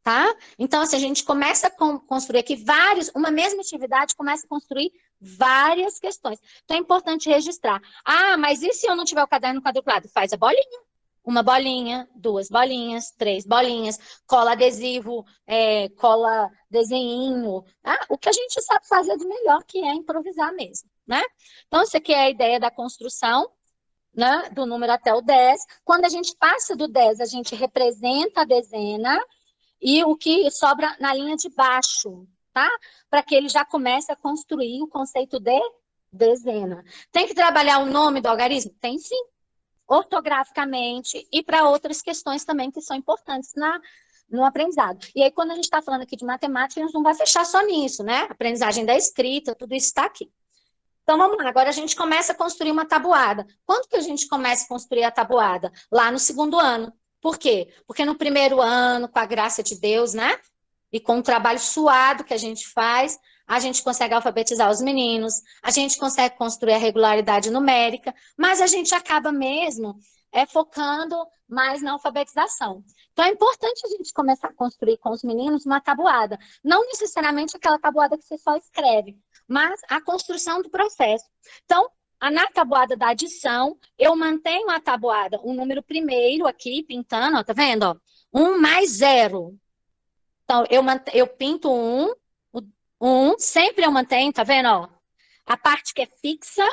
Tá? Então, assim, a gente começa a construir aqui uma mesma atividade começa a construir várias questões. Então, é importante registrar. Ah, mas e se eu não tiver o caderno quadriculado? Faz a bolinha. Uma bolinha, duas bolinhas, três bolinhas, cola adesivo, cola desenho. Ah, o que a gente sabe fazer de melhor, que é improvisar mesmo, né? Então, isso aqui é a ideia da construção, né, do número até o 10. Quando a gente passa do 10, a gente representa a dezena e o que sobra na linha de baixo, tá? Para que ele já comece a construir o conceito de dezena. Tem que trabalhar o nome do algarismo? Tem sim, ortograficamente e para outras questões também que são importantes no aprendizado. E aí, quando a gente está falando aqui de matemática, a gente não vai fechar só nisso, né? Aprendizagem da escrita, tudo isso está aqui. Então, vamos lá. Agora a gente começa a construir uma tabuada. Quando que a gente começa a construir a tabuada? Lá no segundo ano. Por quê? Porque no primeiro ano, com a graça de Deus, né? E com o trabalho suado que a gente faz, a gente consegue alfabetizar os meninos, a gente consegue construir a regularidade numérica, mas a gente acaba mesmo focando mais na alfabetização. Então, é importante a gente começar a construir com os meninos uma tabuada. Não necessariamente aquela tabuada que você só escreve, mas a construção do processo. Então, na tabuada da adição, eu mantenho a tabuada, o número primeiro aqui, pintando, ó, tá vendo? Ó, 1 mais 0. Então, eu pinto o 1, sempre eu mantenho, tá vendo? Ó, a parte que é fixa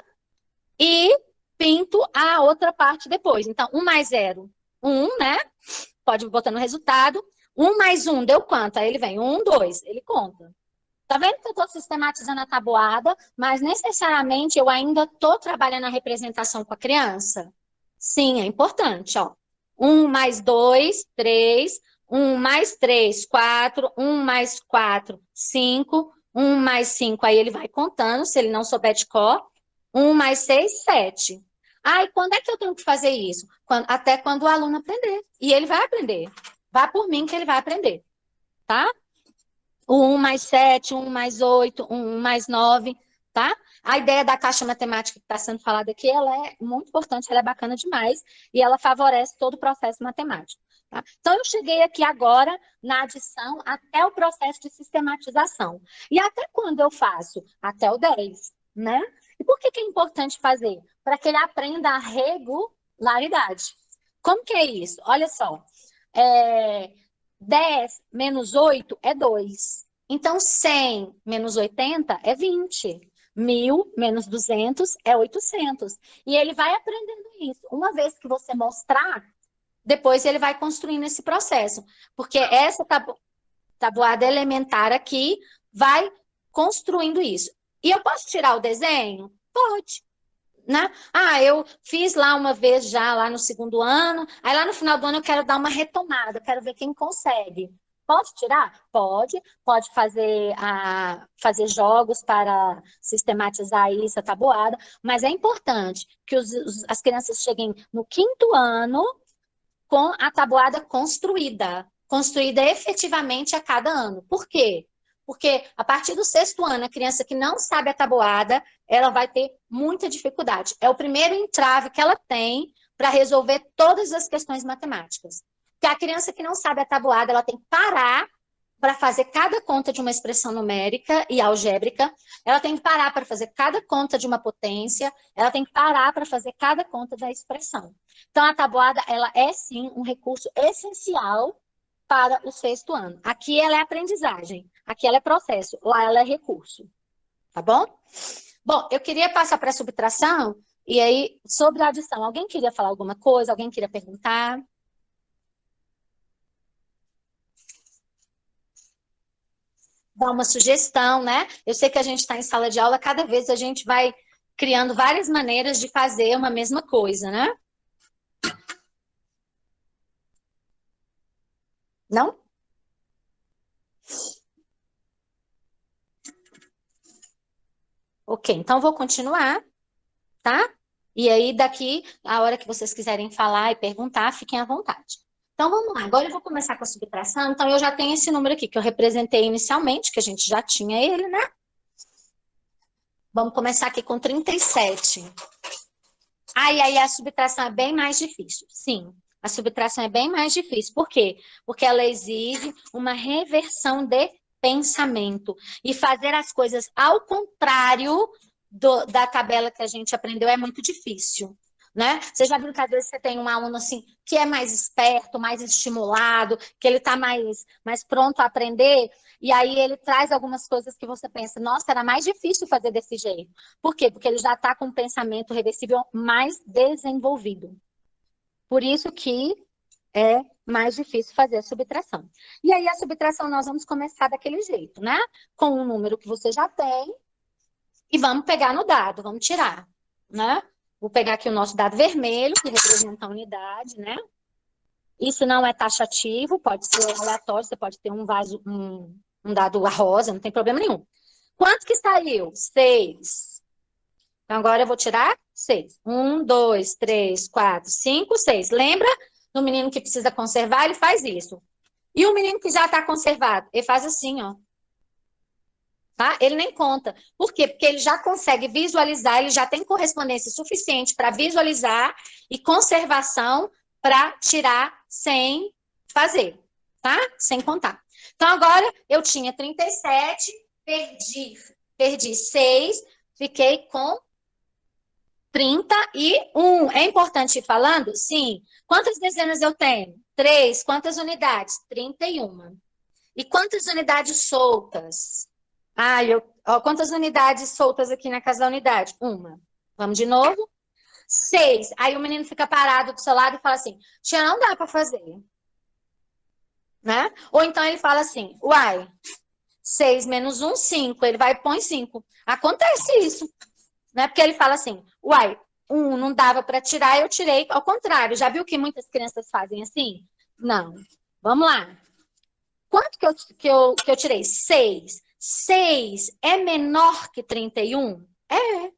e pinto a outra parte depois. Então, 1 mais 0, 1, né? Pode botar no resultado. 1 mais 1 deu quanto? Aí ele vem 1, 2, ele conta. Tá vendo que eu estou sistematizando a tabuada, mas necessariamente eu ainda estou trabalhando a representação com a criança? Sim, é importante, ó. 1 mais 2, 3. 1 mais 3, 4. 1 mais 4, 5. 1 mais 5, aí ele vai contando, se ele não souber de cor. 1 mais 6, 7. Ah, e quando é que eu tenho que fazer isso? Até quando o aluno aprender. E ele vai aprender. Vá por mim que ele vai aprender, tá? O 1 mais 7, 1 mais 8, 1 mais 9, tá? A ideia da caixa matemática que está sendo falada aqui, ela é muito importante, ela é bacana demais e ela favorece todo o processo matemático. Tá? Então, eu cheguei aqui agora na adição até o processo de sistematização. E até quando eu faço? Até o 10, né? E por que é importante fazer? Para que ele aprenda a regularidade. Como que é isso? Olha só. 10 menos 8 é 2. Então, 100 menos 80 é 20. 1.000 menos 200 é 800. E ele vai aprendendo isso. Uma vez que você mostrar, depois ele vai construindo esse processo. Porque essa tabuada elementar aqui vai construindo isso. E eu posso tirar o desenho? Pode. Né? Ah, eu fiz lá uma vez já, lá no segundo ano, aí lá no final do ano eu quero dar uma retomada, quero ver quem consegue. Pode tirar? Pode fazer jogos para sistematizar isso, a tabuada, mas é importante que as crianças cheguem no quinto ano com a tabuada construída efetivamente a cada ano. Por quê? Porque a partir do sexto ano, a criança que não sabe a tabuada, ela vai ter muita dificuldade. É o primeiro entrave que ela tem para resolver todas as questões matemáticas. Porque a criança que não sabe a tabuada, ela tem que parar para fazer cada conta de uma expressão numérica e algébrica, ela tem que parar para fazer cada conta de uma potência, ela tem que parar para fazer cada conta da expressão. Então, a tabuada, ela é, sim, um recurso essencial para o sexto ano. Aqui ela é aprendizagem, aqui ela é processo, lá ela é recurso, tá bom? Bom, eu queria passar para a subtração, e aí, sobre a adição, alguém queria falar alguma coisa? Alguém queria perguntar? Dar uma sugestão, né? Eu sei que a gente está em sala de aula, cada vez a gente vai criando várias maneiras de fazer uma mesma coisa, né? Não? Ok, então vou continuar, tá? E aí, daqui, a hora que vocês quiserem falar e perguntar, fiquem à vontade. Então, vamos lá. Agora eu vou começar com a subtração. Então, eu já tenho esse número aqui que eu representei inicialmente, que a gente já tinha ele, né? Vamos começar aqui com 37. Aí a subtração é bem mais difícil. Sim, a subtração é bem mais difícil. Por quê? Porque ela exige uma reversão de pensamento. E fazer as coisas ao contrário da tabela que a gente aprendeu é muito difícil, né? Você já viu que às vezes você tem um aluno assim que é mais esperto, mais estimulado, que ele está mais pronto a aprender, e aí ele traz algumas coisas que você pensa, nossa, era mais difícil fazer desse jeito. Por quê? Porque ele já está com um pensamento reversível mais desenvolvido. Por isso que é mais difícil fazer a subtração. E aí a subtração nós vamos começar daquele jeito, né? Com um número que você já tem, e vamos pegar no dado, vamos tirar, né? Vou pegar aqui o nosso dado vermelho, que representa a unidade, né? Isso não é taxativo, pode ser aleatório, você pode ter um dado rosa, não tem problema nenhum. Quanto que saiu? 6. Então, agora eu vou tirar 6. 1, 2, 3, 4, 5, 6. Lembra do menino que precisa conservar? Ele faz isso. E o menino que já está conservado? Ele faz assim, ó. Tá? Ele nem conta. Por quê? Porque ele já consegue visualizar, ele já tem correspondência suficiente para visualizar e conservação para tirar sem fazer, tá? Sem contar. Então, agora eu tinha 37, perdi 6, fiquei com 31. É importante ir falando? Sim. Quantas dezenas eu tenho? 3. Quantas unidades? 31. E quantas unidades soltas? Quantas unidades soltas aqui na casa da unidade? 1. Vamos de novo? 6. Aí o menino fica parado do seu lado e fala assim, tia, não dá para fazer. Né? Ou então ele fala assim, uai, 6 menos 1, 5. Ele vai e põe 5. Acontece isso. Né? Porque ele fala assim, uai, 1 não dava para tirar, eu tirei. Ao contrário, já viu que muitas crianças fazem assim? Não. Vamos lá. Quanto que eu tirei? 6. 6 é menor que 31? É.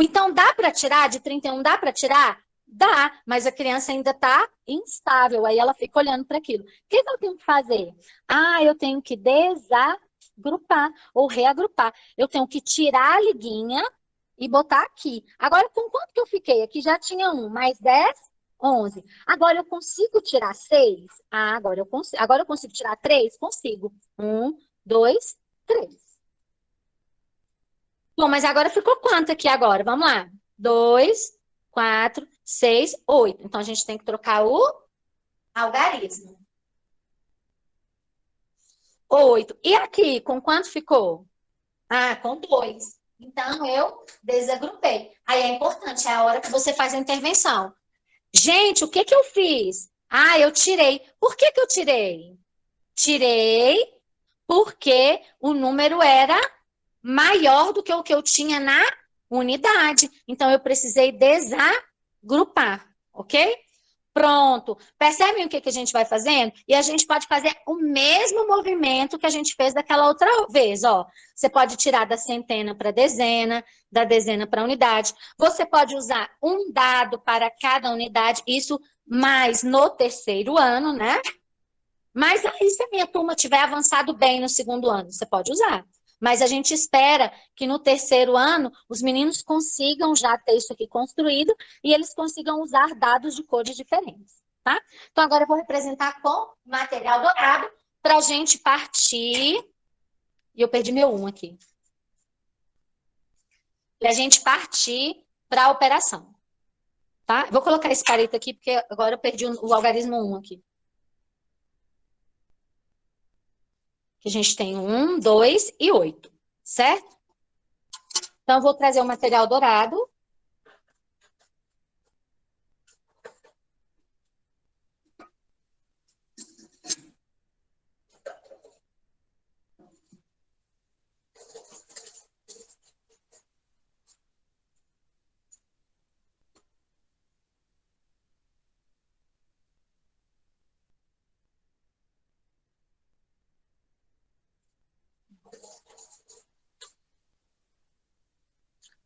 Então, dá para tirar de 31? Dá para tirar? Dá, mas a criança ainda está instável, aí ela fica olhando para aquilo. O que eu tenho que fazer? Eu tenho que desagrupar ou reagrupar. Eu tenho que tirar a liguinha e botar aqui. Agora, com quanto que eu fiquei? Aqui já tinha 1, mais 10, 11. Agora eu consigo tirar 6? Agora eu consigo tirar 3? Consigo. 1, 2, 3. Bom, mas agora ficou quanto aqui agora? Vamos lá. 2, 4, 6, 8. Então, a gente tem que trocar o algarismo. 8. E aqui, com quanto ficou? Com 2. Então, eu desagrupei. Aí é importante, é a hora que você faz a intervenção. Gente, o que que eu fiz? Eu tirei. Por que que eu tirei? Tirei porque o número era maior do que o que eu tinha na unidade. Então, eu precisei desagrupar, ok? Pronto. Percebem o que que a gente vai fazendo? E a gente pode fazer o mesmo movimento que a gente fez daquela outra vez, ó. Você pode tirar da centena para dezena, da dezena para unidade. Você pode usar um dado para cada unidade, isso mais no terceiro ano, né? Mas aí, se a minha turma tiver avançado bem no segundo ano, você pode usar. Mas a gente espera que no terceiro ano os meninos consigam já ter isso aqui construído e eles consigam usar dados de cores diferentes, tá? Então, agora eu vou representar com material dourado para a gente partir. E eu perdi meu 1 aqui. Para a gente partir para a operação, tá? Vou colocar esse palito aqui porque agora eu perdi o algarismo 1 aqui. Que a gente tem 1, 2 e 8, certo? Então, eu vou trazer o material dourado.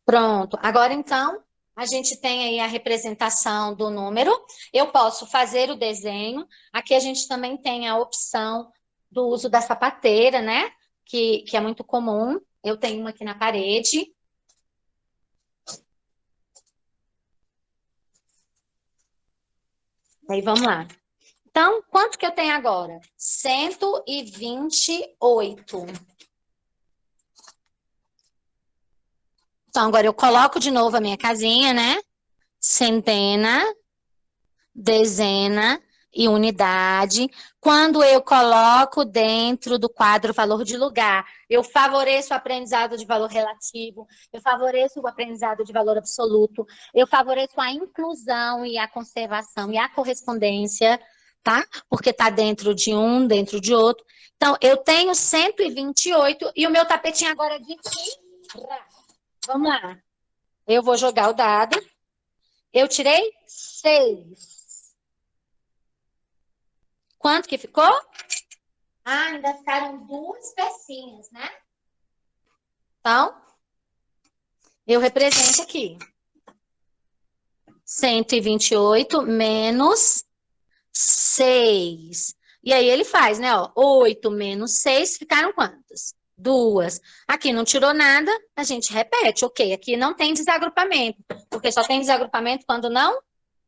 Pronto. Agora, então, a gente tem aí a representação do número. Eu posso fazer o desenho. Aqui a gente também tem a opção do uso da sapateira, né? Que é muito comum. Eu tenho uma aqui na parede. Aí, vamos lá. Então, quanto que eu tenho agora? 128. Então, agora eu coloco de novo a minha casinha, né? Centena, dezena e unidade. Quando eu coloco dentro do quadro valor de lugar, eu favoreço o aprendizado de valor relativo, eu favoreço o aprendizado de valor absoluto, eu favoreço a inclusão e a conservação e a correspondência, tá? Porque está dentro de um, dentro de outro. Então, eu tenho 128 e o meu tapetinho agora é de tirar. Vamos lá. Eu vou jogar o dado. Eu tirei 6. Quanto que ficou? Ah, ainda ficaram 2 pecinhas, né? Então, eu represento aqui. 128 menos 6. E aí ele faz, né? Ó, 8 menos 6, ficaram quantas? 2. Aqui não tirou nada, a gente repete. Ok, aqui não tem desagrupamento, porque só tem desagrupamento quando não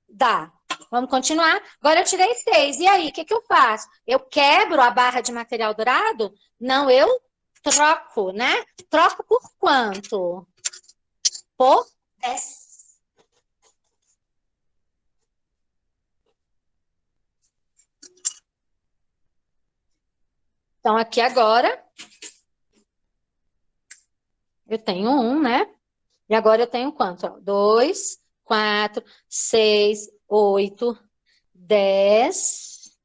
dá. Vamos continuar. Agora eu tirei 6. E aí, o que que eu faço? Eu quebro a barra de material dourado? Não, eu troco, né? Troco por quanto? Por 10. Então, aqui agora, eu tenho 1, né? E agora eu tenho quanto? 2, 4, 6, 8, 10,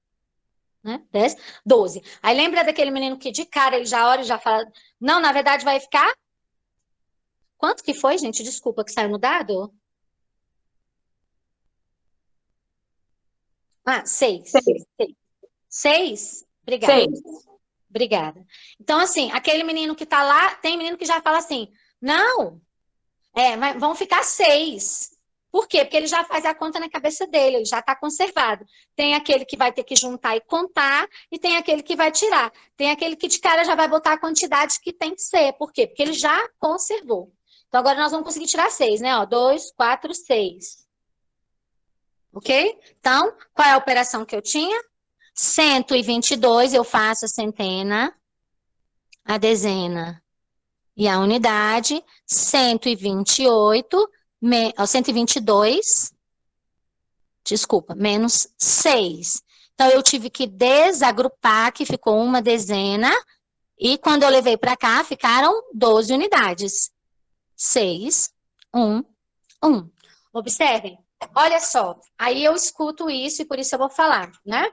né? 10, 12. Aí lembra daquele menino que de cara ele já olha e já fala, não, na verdade vai ficar... Quanto que foi, gente? Desculpa, que saiu no dado? Ah, 6. 6? Obrigada.
6.
Obrigada. Então, assim, aquele menino que tá lá, tem menino que já fala assim, não, mas vão ficar 6. Por quê? Porque ele já faz a conta na cabeça dele, ele já está conservado. Tem aquele que vai ter que juntar e contar, e tem aquele que vai tirar. Tem aquele que de cara já vai botar a quantidade que tem que ser. Por quê? Porque ele já conservou. Então, agora nós vamos conseguir tirar 6, né? Ó, 2, 4, 6. Ok? Então, qual é a operação que eu tinha? 122, eu faço a centena, a dezena e a unidade. 128, 122, desculpa, menos 6. Então, eu tive que desagrupar, que ficou uma dezena, e quando eu levei para cá, ficaram 12 unidades. 6, 1, 1. Observem, olha só, aí eu escuto isso e por isso eu vou falar, né?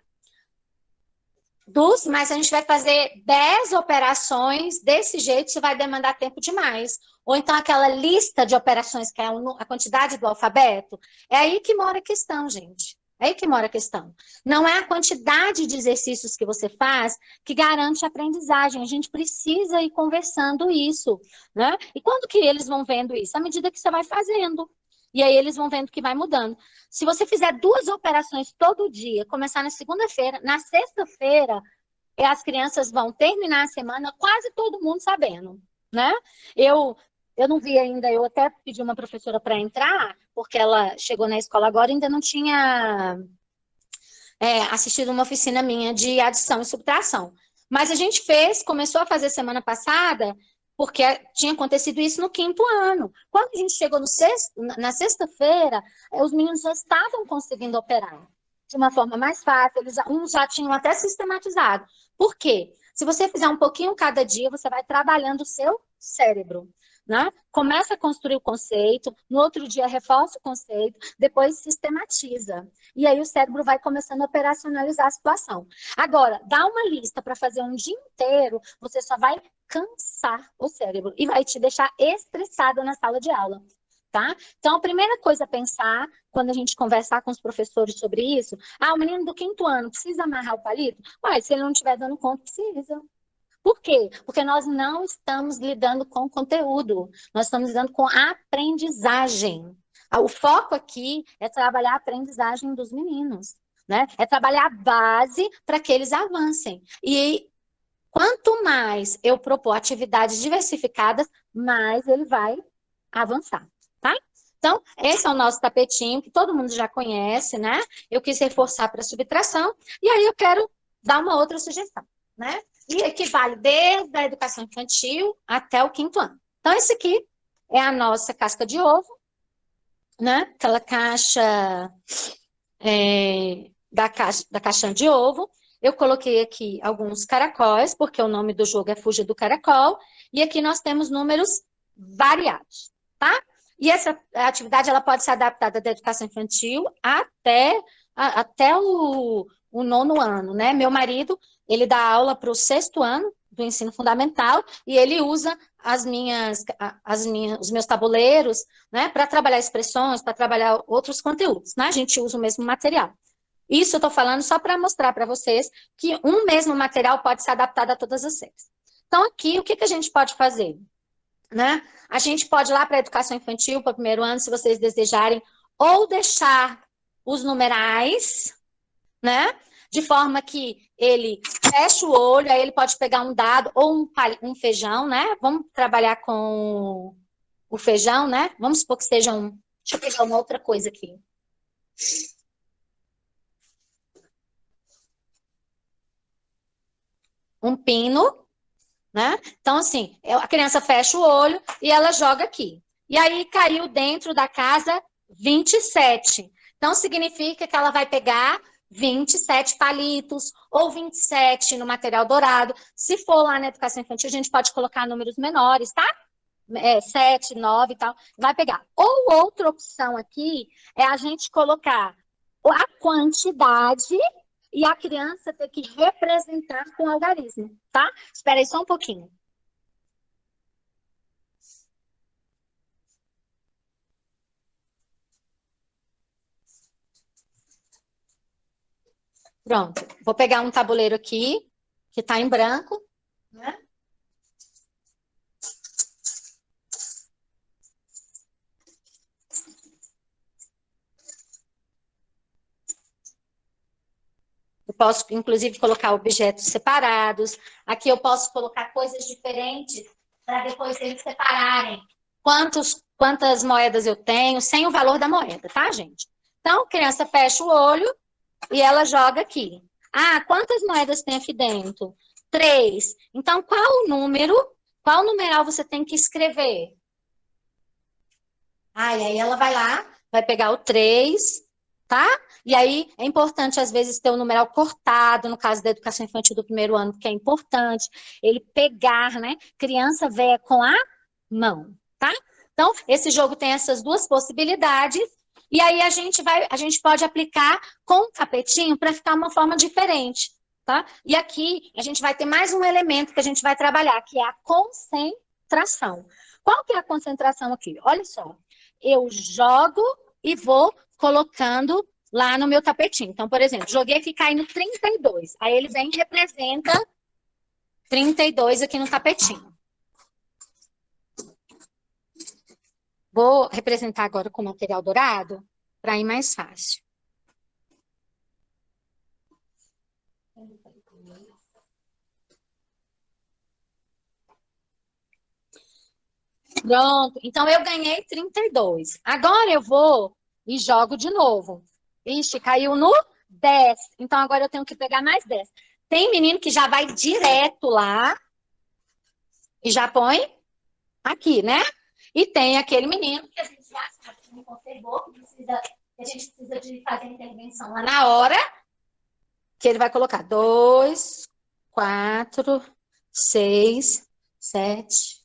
Mas a gente vai fazer 10 operações desse jeito, isso vai demandar tempo demais. Ou então aquela lista de operações, que é a quantidade do alfabeto, é aí que mora a questão, gente. É aí que mora a questão. Não é a quantidade de exercícios que você faz que garante a aprendizagem. A gente precisa ir conversando isso, né? E quando que eles vão vendo isso? À medida que você vai fazendo. E aí eles vão vendo que vai mudando. Se você fizer 2 operações todo dia, começar na segunda-feira, na sexta-feira, as crianças vão terminar a semana quase todo mundo sabendo, né? Eu não vi ainda, eu até pedi uma professora para entrar, porque ela chegou na escola agora e ainda não tinha assistido uma oficina minha de adição e subtração. Mas a gente começou a fazer semana passada, porque tinha acontecido isso no 5º ano. Quando a gente chegou na sexta-feira, os meninos já estavam conseguindo operar de uma forma mais fácil, uns já tinham até sistematizado. Por quê? Se você fizer um pouquinho cada dia, você vai trabalhando o seu cérebro, né? Começa a construir o conceito, no outro dia reforça o conceito, depois sistematiza. E aí o cérebro vai começando a operacionalizar a situação. Agora, dá uma lista para fazer um dia inteiro, você só vai cansar o cérebro e vai te deixar estressado na sala de aula. Tá? Então, a primeira coisa a pensar, quando a gente conversar com os professores sobre isso, o menino do 5º ano precisa amarrar o palito? Ué, se ele não estiver dando conta, precisa. Por quê? Porque nós não estamos lidando com conteúdo, nós estamos lidando com aprendizagem. O foco aqui é trabalhar a aprendizagem dos meninos, né? É trabalhar a base para que eles avancem. E quanto mais eu propor atividades diversificadas, mais ele vai avançar. Tá? Então, esse é o nosso tapetinho, que todo mundo já conhece, né? Eu quis reforçar para subtração, e aí eu quero dar uma outra sugestão, né? E equivale desde a educação infantil até o 5º ano. Então, esse aqui é a nossa casca de ovo, né? Aquela caixa da caixinha de ovo. Eu coloquei aqui alguns caracóis, porque o nome do jogo é Fuja do Caracol, e aqui nós temos números variados, tá? E essa atividade ela pode ser adaptada da educação infantil até o 9º ano, né? Meu marido, ele dá aula para o 6º ano do ensino fundamental e ele usa os meus tabuleiros, né, para trabalhar expressões, para trabalhar outros conteúdos, né? A gente usa o mesmo material. Isso eu estou falando só para mostrar para vocês que um mesmo material pode ser adaptado a todas as séries. Então, aqui, o que a gente pode fazer? Né? A gente pode ir lá para a educação infantil, para o 1º ano, se vocês desejarem, ou deixar os numerais, né? De forma que ele fecha o olho, aí ele pode pegar um dado ou um feijão, né? Vamos trabalhar com o feijão, né? Vamos supor que seja um... Deixa eu pegar uma outra coisa aqui. Um pino, né? Então, assim, a criança fecha o olho e ela joga aqui. E aí caiu dentro da casa 27. Então, significa que ela vai pegar 27 palitos ou 27 no material dourado. Se for lá na educação infantil, a gente pode colocar números menores, tá? 7, 9 e tal. Vai pegar. Ou outra opção aqui é a gente colocar a quantidade e a criança ter que representar com algarismo, tá? Espera aí só um pouquinho. Pronto. Vou pegar um tabuleiro aqui, que está em branco, né? Eu posso, inclusive, colocar objetos separados. Aqui eu posso colocar coisas diferentes para depois eles separarem quantas moedas eu tenho, sem o valor da moeda, tá, gente? Então, a criança fecha o olho e ela joga aqui. Ah, quantas moedas tem aqui dentro? 3. Então, qual numeral você tem que escrever? Ah, e aí ela vai lá, vai pegar o 3, tá? E aí é importante, às vezes, ter o numeral cortado, no caso da educação infantil do 1º ano, porque é importante ele pegar, né? Criança vê com a mão, tá? Então, esse jogo tem essas duas possibilidades, e aí a gente pode aplicar com o tapetinho para ficar uma forma diferente, tá? E aqui a gente vai ter mais um elemento que a gente vai trabalhar, que é a concentração. Qual que é a concentração aqui? Olha só, eu jogo e vou colocando lá no meu tapetinho. Então, por exemplo, joguei aqui caindo 32. Aí ele vem e representa 32 aqui no tapetinho. Vou representar agora com material dourado, para ir mais fácil. Pronto. Então, eu ganhei 32. Agora eu vou e jogo de novo. Ixi, caiu no 10. Então, agora eu tenho que pegar mais 10. Tem menino que já vai direto lá e já põe aqui, né? E tem aquele menino que a gente já sabe que não conservou, que a gente precisa de fazer intervenção lá na hora, que ele vai colocar 2, 4, 6, 7,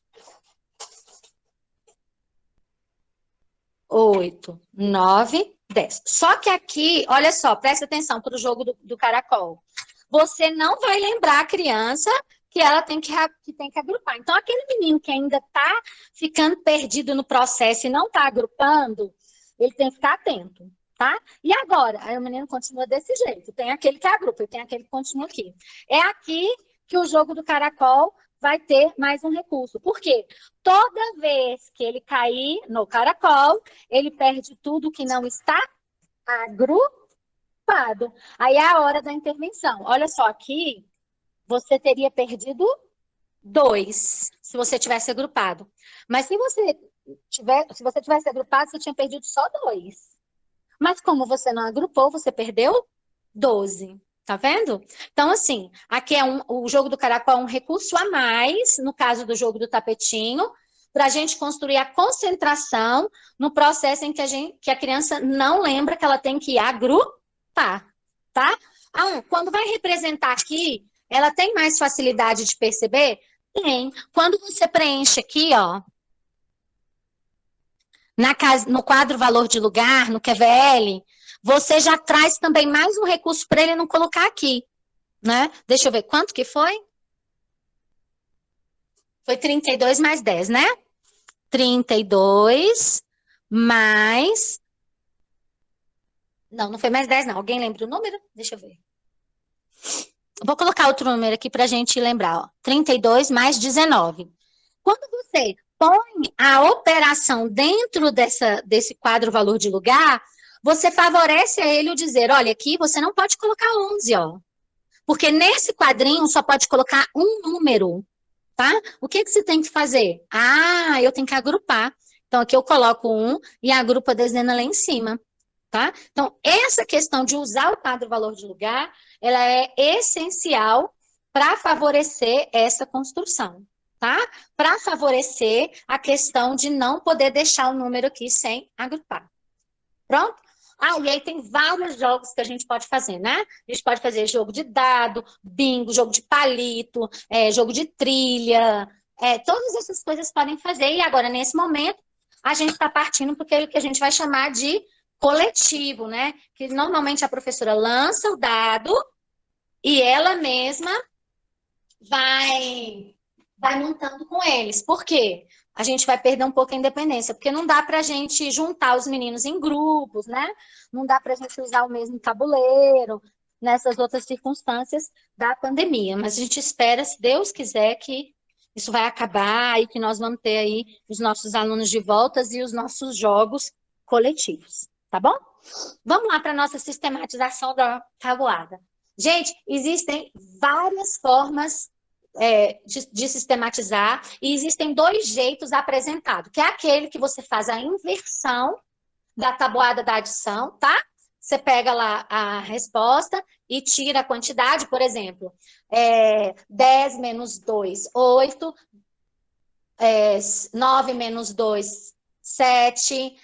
8, 9, 10. Só que aqui, olha só, presta atenção para o jogo do caracol. Você não vai lembrar a criança que ela tem que agrupar. Então, aquele menino que ainda está ficando perdido no processo e não está agrupando, ele tem que ficar atento, tá? E agora? Aí o menino continua desse jeito. Tem aquele que agrupa e tem aquele que continua aqui. É aqui que o jogo do caracol vai ter mais um recurso. Por quê? Toda vez que ele cair no caracol, ele perde tudo que não está agrupado. Aí é a hora da intervenção. Olha só, aqui você teria perdido 2 se você tivesse agrupado. Mas se você se você tivesse agrupado, você tinha perdido só 2. Mas como você não agrupou, você perdeu 12. Tá vendo? Então, assim, aqui o jogo do caracol é um recurso a mais, no caso do jogo do tapetinho, para a gente construir a concentração no processo em que a criança não lembra que ela tem que agrupar, tá? Quando vai representar aqui, ela tem mais facilidade de perceber? Tem. Quando você preenche aqui, ó, no quadro valor de lugar, no QVL, você já traz também mais um recurso para ele não colocar aqui, né? Deixa eu ver, quanto que foi? Foi 32 mais 10, né? 32 mais... Não foi mais 10, não. Alguém lembra o número? Deixa eu ver. Vou colocar outro número aqui para a gente lembrar, ó. 32 mais 19. Quando você põe a operação dentro desse quadro valor de lugar, você favorece a ele o dizer, olha, aqui você não pode colocar 11, ó. Porque nesse quadrinho só pode colocar um número, tá? O que você tem que fazer? Eu tenho que agrupar. Então, aqui eu coloco 1 e agrupo a dezena lá em cima, tá? Então, essa questão de usar o quadro valor de lugar, ela é essencial para favorecer essa construção, tá? Para favorecer a questão de não poder deixar o número aqui sem agrupar. Pronto? E aí tem vários jogos que a gente pode fazer, né? A gente pode fazer jogo de dado, bingo, jogo de palito, jogo de trilha, todas essas coisas podem fazer. E agora, nesse momento, a gente está partindo para aquilo que a gente vai chamar de coletivo, né? Que normalmente a professora lança o dado e ela mesma vai montando com eles. Por quê? A gente vai perder um pouco a independência, porque não dá para a gente juntar os meninos em grupos, né? Não dá para a gente usar o mesmo tabuleiro nessas outras circunstâncias da pandemia. Mas a gente espera, se Deus quiser, que isso vai acabar e que nós vamos ter aí os nossos alunos de volta e os nossos jogos coletivos, tá bom? Vamos lá para a nossa sistematização da tabuada. Gente, existem várias formas de sistematizar, e existem 2 jeitos apresentados, que é aquele que você faz a inversão da tabuada da adição, tá? Você pega lá a resposta e tira a quantidade, por exemplo, 10 menos 2, 8, 9 menos 2, 7,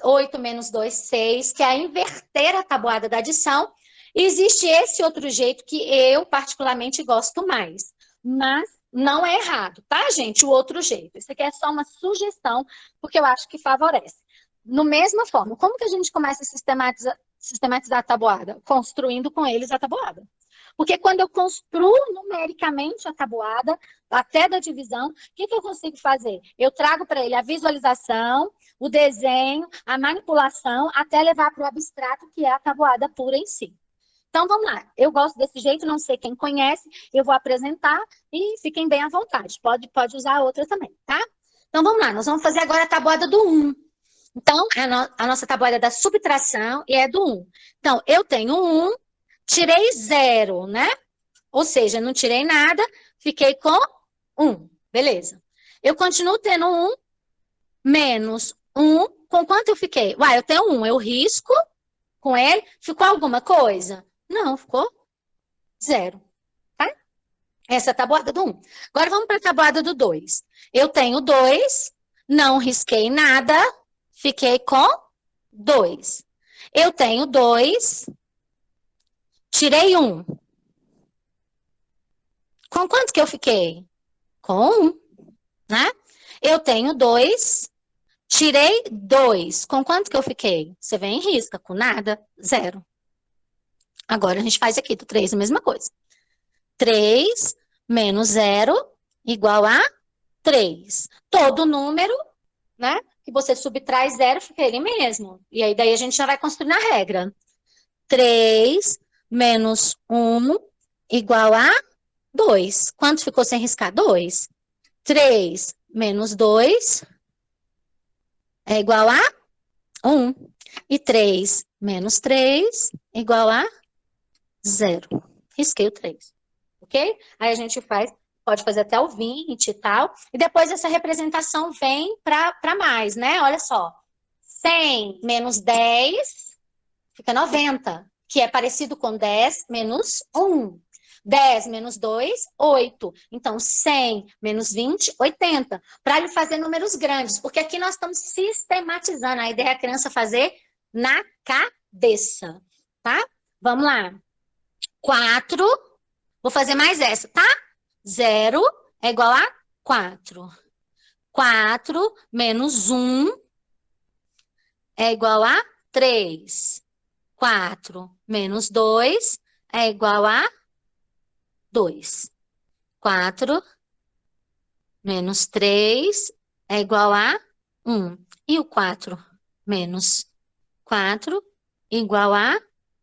8 menos 2, 6, que é inverter a tabuada da adição. E existe esse outro jeito que eu particularmente gosto mais, mas não é errado, tá, gente? O outro jeito. Isso aqui é só uma sugestão, porque eu acho que favorece. No mesma forma, como que a gente começa a sistematizar a tabuada? Construindo com eles a tabuada. Porque quando eu construo numericamente a tabuada, até da divisão, o que eu consigo fazer? Eu trago para ele a visualização, o desenho, a manipulação, até levar para o abstrato, que é a tabuada pura em si. Então, vamos lá. Eu gosto desse jeito, não sei quem conhece, eu vou apresentar e fiquem bem à vontade. Pode usar a outra também, tá? Então, vamos lá. Nós vamos fazer agora a tabuada do 1. Então, a nossa tabuada é da subtração e é do 1. Então, eu tenho 1, tirei 0, né? Ou seja, não tirei nada, fiquei com 1. Beleza. Eu continuo tendo 1 menos 1. Com quanto eu fiquei? Eu tenho 1. Eu risco com ele. Ficou alguma coisa? Não, ficou 0. Tá? Essa é a tabuada do 1. Agora vamos para a tabuada do 2. Eu tenho 2, não risquei nada, fiquei com 2. Eu tenho 2, tirei 1. Com quanto que eu fiquei? Com 1, né? Eu tenho 2, tirei 2. Com quanto que eu fiquei? Você vem em risca, com nada, 0. Agora a gente faz aqui do 3 a mesma coisa. 3 menos 0 igual a 3. Todo número, né, que você subtrai 0 fica ele mesmo. E aí daí a gente já vai construir a regra. 3 menos 1 igual a 2. Quanto ficou sem riscar? 2. 3 menos 2 é igual a 1. E 3 menos 3 igual a 0. Risquei o 3. Ok? Aí a gente faz pode fazer até o 20 e tal, e depois essa representação vem para mais, né? Olha só, 100 menos 10 fica 90, que é parecido com 10 menos 1. 10 menos 2, 8. Então, 100 menos 20, 80. Para ele fazer números grandes, porque aqui nós estamos sistematizando. A ideia é a criança fazer na cabeça, tá? Vamos lá. 4, vou fazer mais essa, tá? 0 é igual a 4. 4 menos 1 é igual a 3. 4 menos 2 é igual a 2. 4 menos 3 é igual a 1. E o 4 menos 4 igual a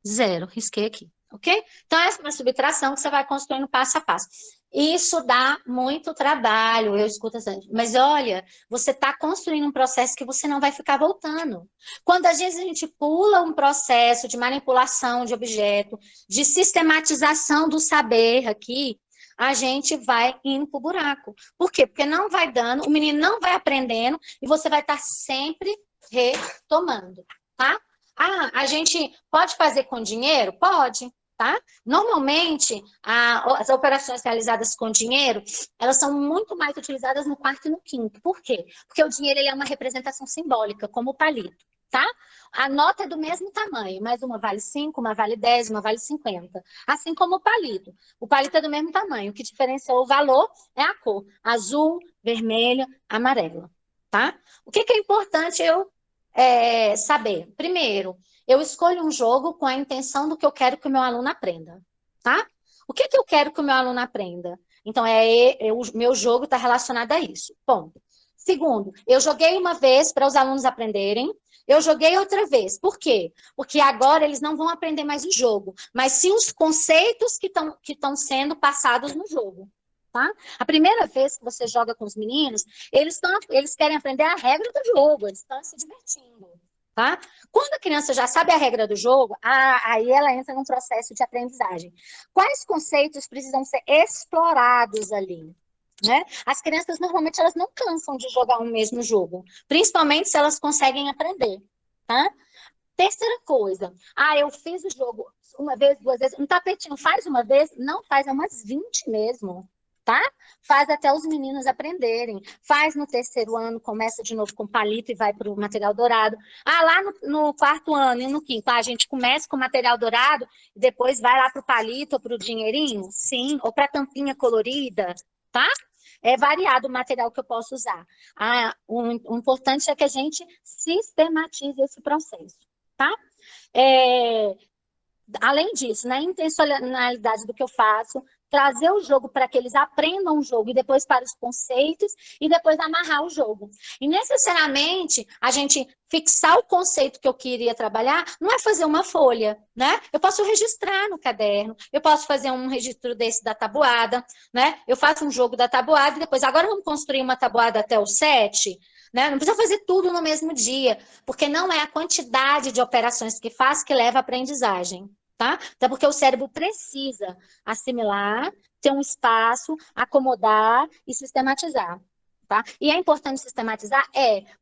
0. Risquei aqui, ok? Então, essa é uma subtração que você vai construindo passo a passo. Isso dá muito trabalho, eu escuto assim, mas olha, você está construindo um processo que você não vai ficar voltando. Quando às vezes a gente pula um processo de manipulação de objeto, de sistematização do saber aqui, a gente vai indo para o buraco. Por quê? Porque não vai dando, o menino não vai aprendendo e você vai estar sempre retomando, tá? Ah, a gente pode fazer com dinheiro? Pode. Tá? Normalmente, as operações realizadas com dinheiro, elas são muito mais utilizadas no quarto e no quinto. Por quê? Porque o dinheiro ele é uma representação simbólica, como o palito, tá? A nota é do mesmo tamanho, mas uma vale 5, uma vale 10, uma vale 50. Assim como o palito. O palito é do mesmo tamanho. O que diferenciou o valor é a cor. Azul, vermelha, amarela, tá? O que é importante eu saber? Primeiro, eu escolho um jogo com a intenção do que eu quero que o meu aluno aprenda, tá? O que eu quero que o meu aluno aprenda? Então, o meu jogo está relacionado a isso. Ponto. Segundo, eu joguei uma vez para os alunos aprenderem, eu joguei outra vez. Por quê? Porque agora eles não vão aprender mais o jogo, mas sim os conceitos que estão sendo passados no jogo. Tá? A primeira vez que você joga com os meninos, eles querem aprender a regra do jogo, eles estão se divertindo. Tá? Quando a criança já sabe a regra do jogo, aí ela entra num processo de aprendizagem. Quais conceitos precisam ser explorados ali? Né? As crianças, normalmente, elas não cansam de jogar o mesmo jogo, principalmente se elas conseguem aprender. Tá? Terceira coisa, eu fiz o jogo uma vez, duas vezes, um tapetinho faz uma vez, não faz, é umas 20 mesmo. Tá? Faz até os meninos aprenderem. Faz no terceiro ano, começa de novo com palito e vai para o material dourado. Lá no quarto ano e no quinto, a gente começa com material dourado e depois vai lá para o palito ou para o dinheirinho? Sim, ou para a tampinha colorida, tá? É variado o material que eu posso usar. O importante é que a gente sistematize esse processo, tá? Além disso, na intencionalidade do que eu faço, trazer o jogo para que eles aprendam o jogo e depois para os conceitos e depois amarrar o jogo. E necessariamente a gente fixar o conceito que eu queria trabalhar não é fazer uma folha, né? Eu posso registrar no caderno, eu posso fazer um registro desse da tabuada, né? Eu faço um jogo da tabuada e depois, agora vamos construir uma tabuada até o 7, né? Não precisa fazer tudo no mesmo dia, porque não é a quantidade de operações que faz que leva à aprendizagem. Tá? Até porque o cérebro precisa assimilar, ter um espaço, acomodar e sistematizar. Tá? E é importante sistematizar?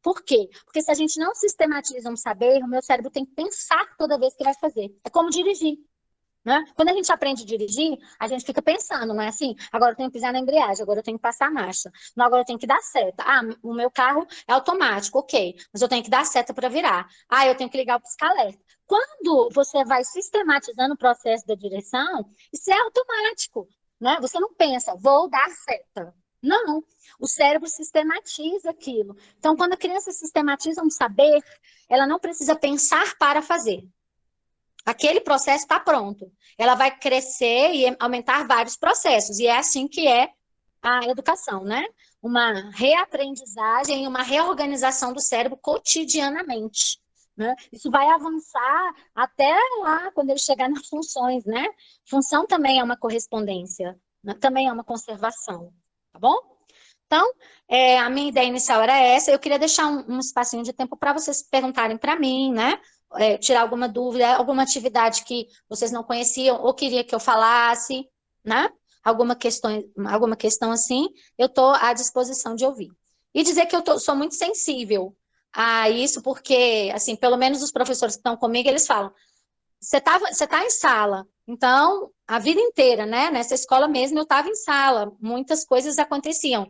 Por quê? Porque se a gente não sistematiza um saber, o meu cérebro tem que pensar toda vez que vai fazer. É como dirigir. Né? Quando a gente aprende a dirigir, a gente fica pensando, não é assim? Agora eu tenho que pisar na embreagem, agora eu tenho que passar a marcha. Não, agora eu tenho que dar seta. O meu carro é automático, ok. Mas eu tenho que dar seta para virar. Eu tenho que ligar o pisca-alerta. Quando você vai sistematizando o processo da direção, isso é automático. Né? Você não pensa, vou dar seta. Não. O cérebro sistematiza aquilo. Então, quando a criança sistematiza um saber, ela não precisa pensar para fazer. Aquele processo está pronto. Ela vai crescer e aumentar vários processos. E é assim que é a educação, né? Uma reaprendizagem e uma reorganização do cérebro cotidianamente. Né? Isso vai avançar até lá, quando ele chegar nas funções, né? Função também é uma correspondência, né? Também é uma conservação, tá bom? Então, a minha ideia inicial era essa. Eu queria deixar um espacinho de tempo para vocês perguntarem para mim, né? Tirar alguma dúvida, alguma atividade que vocês não conheciam ou queria que eu falasse, né? alguma questão assim, eu estou à disposição de ouvir. E dizer que eu sou muito sensível a isso, porque, assim, pelo menos os professores que estão comigo, eles falam, você tá em sala, então, a vida inteira, né? Nessa escola mesmo, eu estava em sala, muitas coisas aconteciam.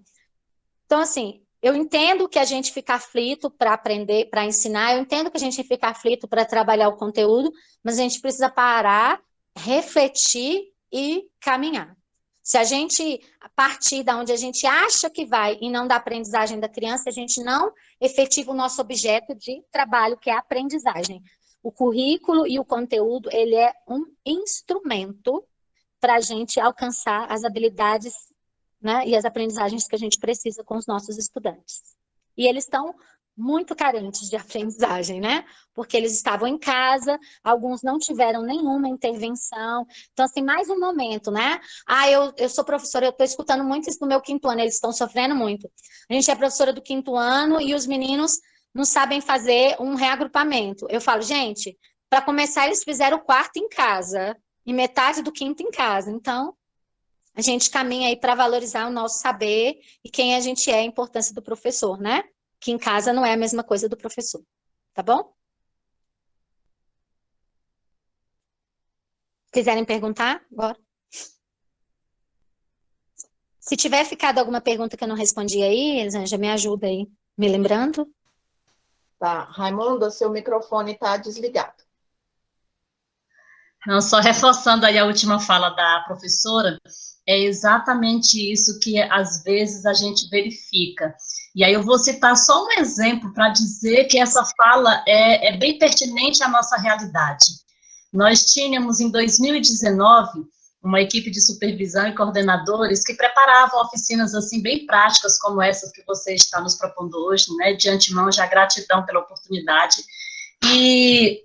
Então, assim, eu entendo que a gente fica aflito para aprender, para ensinar, eu entendo que a gente fica aflito para trabalhar o conteúdo, mas a gente precisa parar, refletir e caminhar. Se a gente partir da onde a gente acha que vai e não da aprendizagem da criança, a gente não efetiva o nosso objeto de trabalho, que é a aprendizagem. O currículo e o conteúdo, ele é um instrumento para a gente alcançar as habilidades, né, e as aprendizagens que a gente precisa com os nossos estudantes. E eles estão muito carentes de aprendizagem, né? Porque eles estavam em casa, alguns não tiveram nenhuma intervenção. Então, assim, mais um momento, né? Eu sou professora, eu estou escutando muito isso no meu 5º ano, eles estão sofrendo muito. A gente é professora do 5º ano e os meninos não sabem fazer um reagrupamento. Eu falo, gente, para começar, eles fizeram o 4º em casa e metade do 5º em casa. Então, a gente caminha aí para valorizar o nosso saber e quem a gente é, a importância do professor, né? Que em casa não é a mesma coisa do professor. Tá bom? Quiserem perguntar? Bora. Se tiver ficado alguma pergunta que eu não respondi aí, Elisângela, me ajuda aí, me lembrando.
Tá, Raimunda, seu microfone está desligado.
Não, só reforçando aí a última fala da professora, é exatamente isso que às vezes a gente verifica. E aí eu vou citar só um exemplo para dizer que essa fala é bem pertinente à nossa realidade. Nós tínhamos em 2019 uma equipe de supervisão e coordenadores que preparavam oficinas assim bem práticas como essa que você está nos propondo hoje, né? De antemão, já gratidão pela oportunidade. E,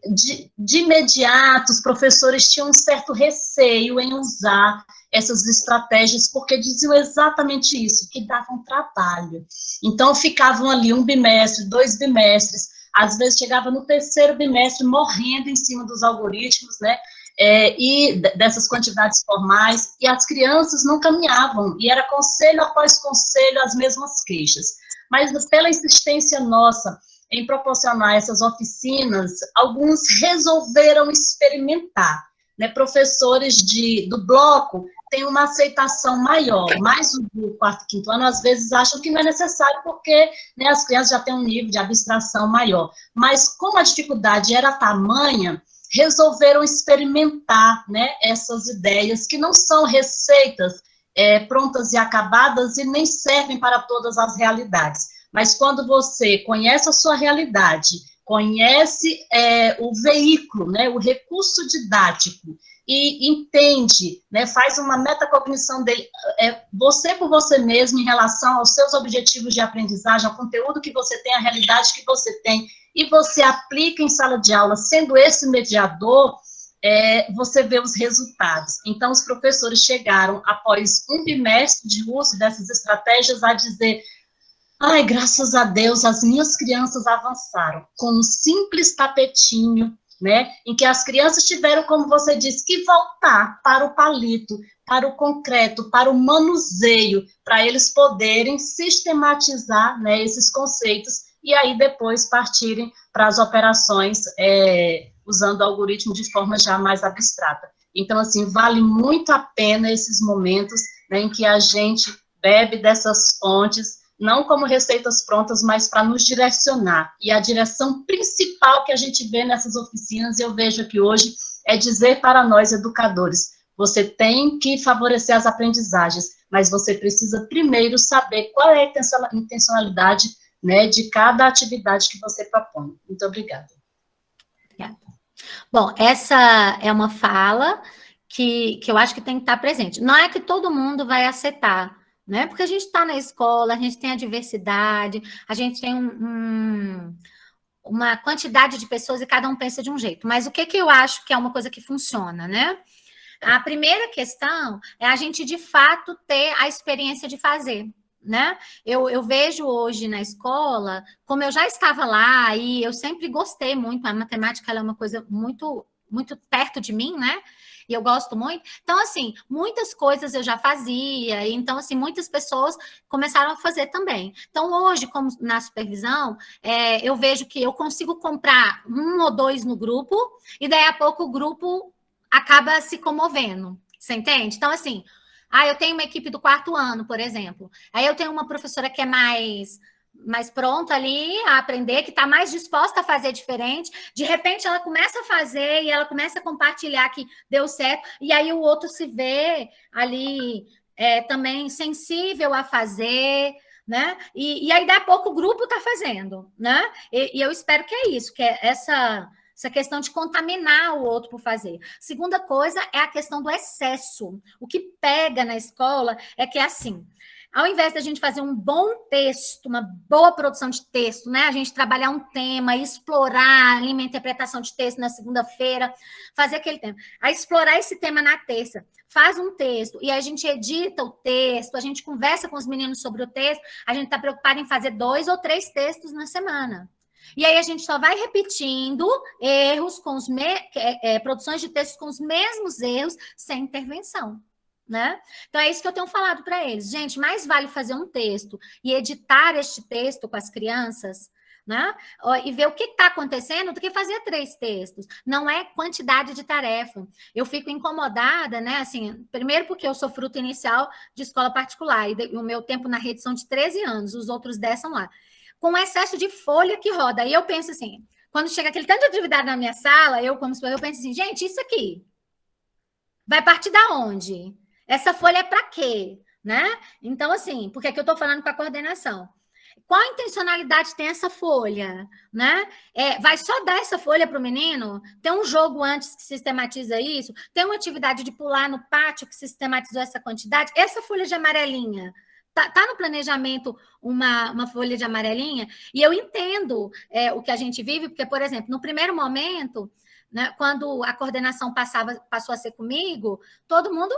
de imediato, os professores tinham um certo receio em usar essas estratégias, porque diziam exatamente isso, que davam trabalho. Então, ficavam ali 1 bimestre, 2 bimestres, às vezes chegava no 3º bimestre morrendo em cima dos algoritmos, né, e dessas quantidades formais, e as crianças não caminhavam, e era conselho após conselho, as mesmas queixas. Mas, pela insistência nossa em proporcionar essas oficinas, alguns resolveram experimentar, né? Professores do bloco têm uma aceitação maior, mas o do 4º, 5º ano, às vezes, acham que não é necessário, porque, né, as crianças já têm um nível de abstração maior. Mas, como a dificuldade era tamanha, resolveram experimentar, né, essas ideias, que não são receitas prontas e acabadas e nem servem para todas as realidades. Mas quando você conhece a sua realidade, conhece o veículo, né, o recurso didático, e entende, né, faz uma metacognição dele, você por você mesmo em relação aos seus objetivos de aprendizagem, ao conteúdo que você tem, à realidade que você tem, e você aplica em sala de aula, sendo esse mediador, você vê os resultados. Então, os professores chegaram, após 1 bimestre de uso dessas estratégias, a dizer: ai, graças a Deus, as minhas crianças avançaram com um simples tapetinho, né, em que as crianças tiveram, como você disse, que voltar para o palito, para o concreto, para o manuseio, para eles poderem sistematizar, né, esses conceitos, e aí depois partirem para as operações usando o algoritmo de forma já mais abstrata. Então, assim, vale muito a pena esses momentos, né, em que a gente bebe dessas fontes, não como receitas prontas, mas para nos direcionar. E a direção principal que a gente vê nessas oficinas, eu vejo aqui hoje, é dizer para nós, educadores, você tem que favorecer as aprendizagens, mas você precisa primeiro saber qual é a intencionalidade, né, de cada atividade que você propõe. Muito obrigada.
Obrigada. Bom, essa é uma fala que eu acho que tem que estar presente. Não é que todo mundo vai aceitar, né? Porque a gente está na escola, a gente tem a diversidade, a gente tem uma quantidade de pessoas e cada um pensa de um jeito. Mas o que eu acho que é uma coisa que funciona, né? A primeira questão é a gente, de fato, ter a experiência de fazer, né? Eu vejo hoje na escola, como eu já estava lá e eu sempre gostei muito, a matemática ela é uma coisa muito, muito perto de mim, né? e eu gosto muito. Então, assim, muitas coisas eu já fazia, então, assim, muitas pessoas começaram a fazer também. Então, hoje, como na supervisão, eu vejo que eu consigo comprar 1 ou 2 no grupo, e daí a pouco o grupo acaba se comovendo, você entende? Então, assim, eu tenho uma equipe do 4º ano, por exemplo, aí eu tenho uma professora que é mais pronta ali a aprender, que está mais disposta a fazer diferente, de repente ela começa a fazer e ela começa a compartilhar que deu certo, e aí o outro se vê ali também sensível a fazer, né? E aí, daqui a pouco, o grupo está fazendo, né? E eu espero que é isso, que é essa questão de contaminar o outro por fazer. Segunda coisa é a questão do excesso. O que pega na escola é que é assim, ao invés da gente fazer um bom texto, uma boa produção de texto, né? A gente trabalhar um tema, explorar ali uma interpretação de texto na segunda-feira, fazer aquele tema. A explorar esse tema na terça, faz um texto, e a gente edita o texto, a gente conversa com os meninos sobre o texto, a gente está preocupado em fazer 2 ou 3 textos na semana. E aí a gente só vai repetindo erros com produções de textos com os mesmos erros, sem intervenção. Né? Então, é isso que eu tenho falado para eles. Gente, mais vale fazer um texto e editar este texto com as crianças, né? E ver o que está acontecendo do que fazer 3 textos. Não é quantidade de tarefa. Eu fico incomodada, né? Assim, primeiro porque eu sou fruto inicial de escola particular e o meu tempo na rede são de 13 anos, os outros 10 são lá. Com excesso de folha que roda. Aí eu penso assim, quando chega aquele tanto de atividade na minha sala, eu penso assim, gente, isso aqui vai partir da onde? Essa folha é para quê? Né? Então, assim, por que eu estou falando com a coordenação? Qual intencionalidade tem essa folha? Né? Vai só dar essa folha para o menino? Tem um jogo antes que sistematiza isso? Tem uma atividade de pular no pátio que sistematizou essa quantidade? Essa folha de amarelinha, tá no planejamento uma folha de amarelinha? E eu entendo o que a gente vive, porque, por exemplo, no primeiro momento, né, quando a coordenação passou a ser comigo, todo mundo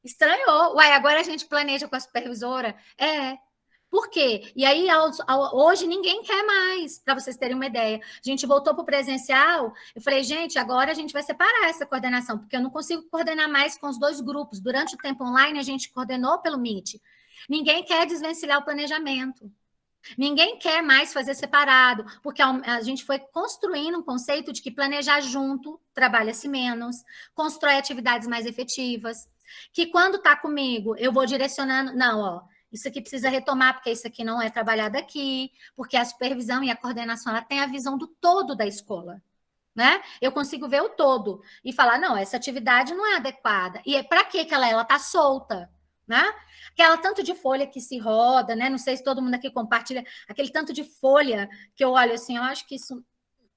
estranhou. Uai, agora a gente planeja com a supervisora? Por quê? E aí, hoje, ninguém quer mais, para vocês terem uma ideia. A gente voltou para o presencial, eu falei, gente, agora a gente vai separar essa coordenação, porque eu não consigo coordenar mais com os 2 grupos. Durante o tempo online, a gente coordenou pelo Meet. Ninguém quer desvencilhar o planejamento. Ninguém quer mais fazer separado, porque a gente foi construindo um conceito de que planejar junto trabalha-se menos, constrói atividades mais efetivas, que quando está comigo, eu vou direcionando, isso aqui precisa retomar, porque isso aqui não é trabalhado aqui, porque a supervisão e a coordenação, ela tem a visão do todo da escola, né? Eu consigo ver o todo e falar, não, essa atividade não é adequada. E para que ela está solta, né? Aquela tanto de folha que se roda, né? Não sei se todo mundo aqui compartilha, aquele tanto de folha que eu olho assim, eu acho que isso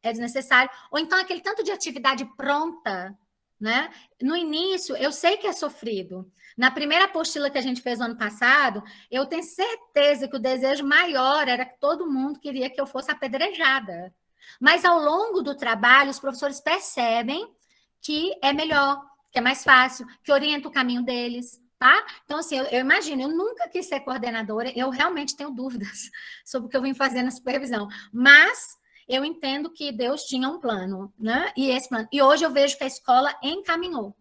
é desnecessário. Ou então aquele tanto de atividade pronta, né? No início, eu sei que é sofrido. Na primeira apostila que a gente fez no ano passado, eu tenho certeza que o desejo maior era que todo mundo queria que eu fosse apedrejada. Mas ao longo do trabalho, os professores percebem que é melhor, que é mais fácil, que orienta o caminho deles. Tá? Então, assim, eu imagino, eu nunca quis ser coordenadora, eu realmente tenho dúvidas sobre o que eu vim fazer na supervisão, mas eu entendo que Deus tinha um plano, né? E hoje eu vejo que a escola encaminhou,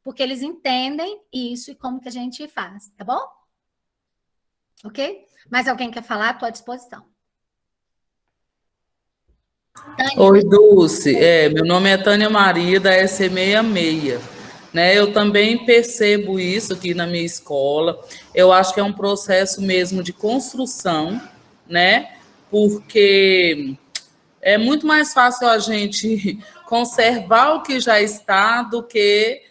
porque eles entendem isso e como que a gente faz, tá bom? Ok? Mais alguém quer falar? Estou à disposição.
Tânia. Oi, Dulce. Meu nome é Tânia Maria, da SC66. Né, eu também percebo isso aqui na minha escola. Eu acho que é um processo mesmo de construção, né? Porque é muito mais fácil a gente conservar o que já está do que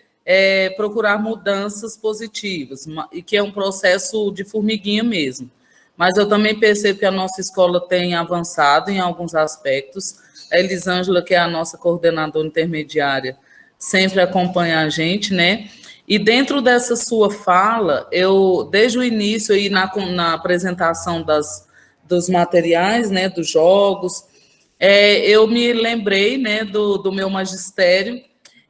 procurar mudanças positivas, e que é um processo de formiguinha mesmo. Mas eu também percebo que a nossa escola tem avançado em alguns aspectos. A Elisângela, que é a nossa coordenadora intermediária, sempre acompanha a gente, né? E dentro dessa sua fala, eu, desde o início, aí na apresentação dos materiais, né, dos jogos, eu me lembrei, né, do meu magistério,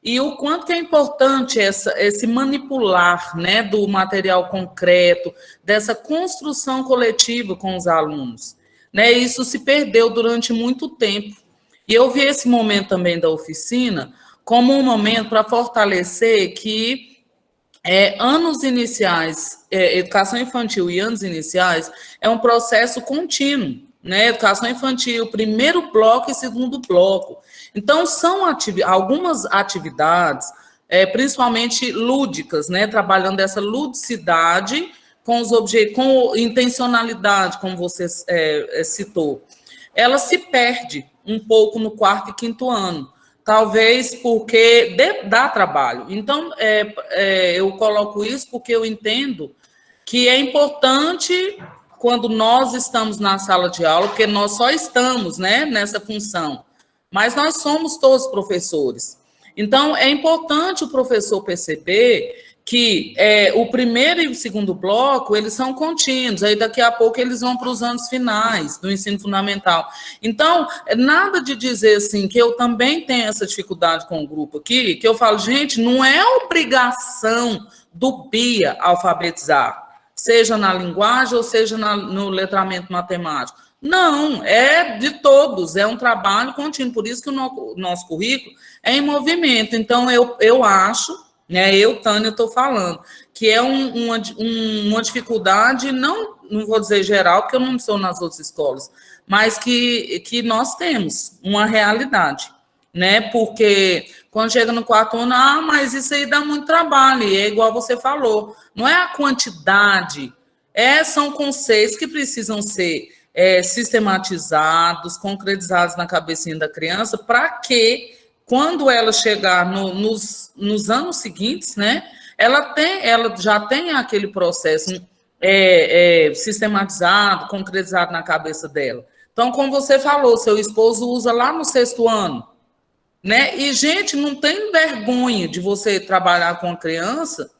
e o quanto é importante esse manipular, né, do material concreto, dessa construção coletiva com os alunos. Né? Isso se perdeu durante muito tempo. E eu vi esse momento também da oficina como um momento para fortalecer que anos iniciais, educação infantil e anos iniciais é um processo contínuo, né? Educação infantil, primeiro bloco e segundo bloco. Então, são algumas atividades, principalmente lúdicas, né? Trabalhando essa ludicidade com os objetos, com intencionalidade, como você citou. Ela se perde um pouco no 4º e 5º ano, talvez porque dá trabalho. Então, eu coloco isso porque eu entendo que é importante quando nós estamos na sala de aula, porque nós só estamos, né, nessa função, mas nós somos todos professores. Então, é importante o professor perceber que o primeiro e o segundo bloco, eles são contínuos, aí daqui a pouco eles vão para os anos finais do ensino fundamental. Então, nada de dizer assim, que eu também tenho essa dificuldade com o grupo aqui, que eu falo, gente, não é obrigação do BIA alfabetizar, seja na linguagem ou seja no letramento matemático. Não, é de todos, é um trabalho contínuo, por isso que o nosso currículo é em movimento. Então, eu acho, né, Tânia, estou falando, que é uma dificuldade, não vou dizer geral, porque eu não estou nas outras escolas, mas que nós temos uma realidade, né, porque quando chega no 4º ano, mas isso aí dá muito trabalho, e é igual você falou, não é a quantidade, são conceitos que precisam ser sistematizados, concretizados na cabecinha da criança, para que, quando ela chegar nos anos seguintes, né, ela já tem aquele processo sistematizado, concretizado na cabeça dela. Então, como você falou, seu esposo usa lá no 6º ano, né? E, gente, não tem vergonha de você trabalhar com a criança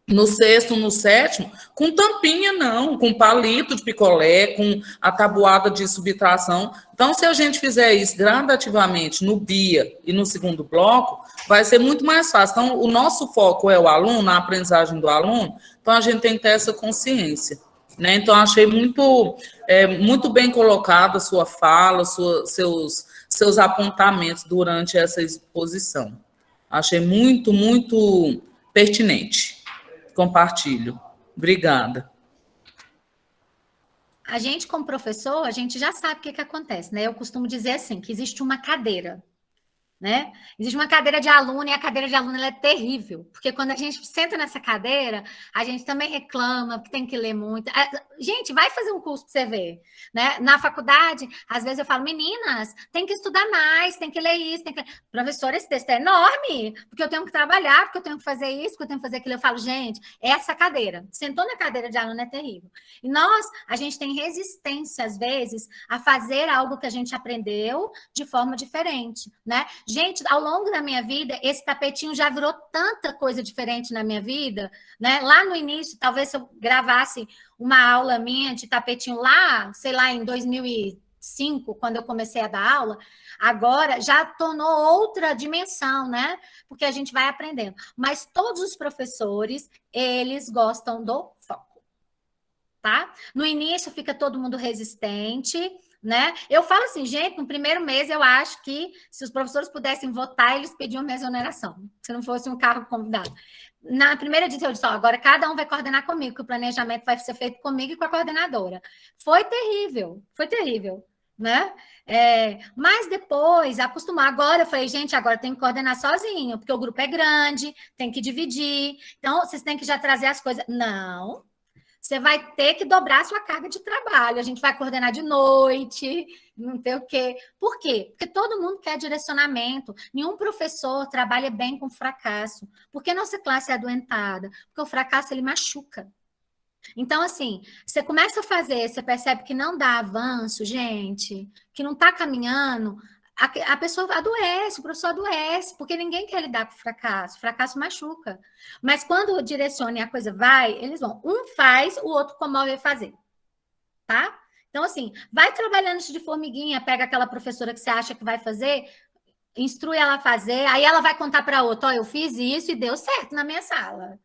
no 6º, no 7º, com tampinha não, com palito de picolé, com a tabuada de subtração. Então, se a gente fizer isso gradativamente no BIA e no segundo bloco, vai ser muito mais fácil. Então, o nosso foco é o aluno, a aprendizagem do aluno, então a gente tem que ter essa consciência, né? Então, achei muito bem colocada a sua fala, seus apontamentos durante essa exposição. Achei muito, muito pertinente. Compartilho. Obrigada.
A gente, como professor, a gente já sabe o que acontece, né? Eu costumo dizer assim, que existe uma cadeira, né? Existe uma cadeira de aluno e a cadeira de aluno ela é terrível, porque quando a gente senta nessa cadeira, a gente também reclama que tem que ler muito. Gente, vai fazer um curso para você ver, né? Na faculdade, às vezes eu falo, meninas, tem que estudar mais, tem que ler isso, tem que... Professora, esse texto é enorme, porque eu tenho que trabalhar, porque eu tenho que fazer isso, porque eu tenho que fazer aquilo. Eu falo, gente, essa cadeira, sentou na cadeira de aluno é terrível. E a gente tem resistência, às vezes, a fazer algo que a gente aprendeu de forma diferente, né? Gente, ao longo da minha vida, esse tapetinho já virou tanta coisa diferente na minha vida, né? Lá no início, talvez se eu gravasse uma aula minha de tapetinho lá, sei lá, em 2005, quando eu comecei a dar aula, agora já tornou outra dimensão, né? Porque a gente vai aprendendo. Mas todos os professores, eles gostam do foco, tá? No início fica todo mundo resistente, né? Eu falo assim, gente, no primeiro mês eu acho que se os professores pudessem votar, eles pediam minha exoneração, se não fosse um cargo convidado. Na primeira edição eu disse, agora cada um vai coordenar comigo, que o planejamento vai ser feito comigo e com a coordenadora. Foi terrível, né? Mas depois, acostumar. Agora eu falei, gente, agora tem que coordenar sozinho, porque o grupo é grande, tem que dividir, então vocês têm que já trazer as coisas. Não, você vai ter que dobrar a sua carga de trabalho. A gente vai coordenar de noite, não tem o quê. Por quê? Porque todo mundo quer direcionamento. Nenhum professor trabalha bem com fracasso. Por que nossa classe é adoentada? Porque o fracasso, ele machuca. Então, assim, você começa a fazer, você percebe que não dá avanço, gente, que não está caminhando, a pessoa adoece, o professor adoece, porque ninguém quer lidar com o fracasso machuca. Mas quando direciona e a coisa vai, eles vão. Um faz, o outro comove a fazer, tá? Então, assim, vai trabalhando isso de formiguinha, pega aquela professora que você acha que vai fazer, instrui ela a fazer, aí ela vai contar para a outra, eu fiz isso e deu certo na minha sala,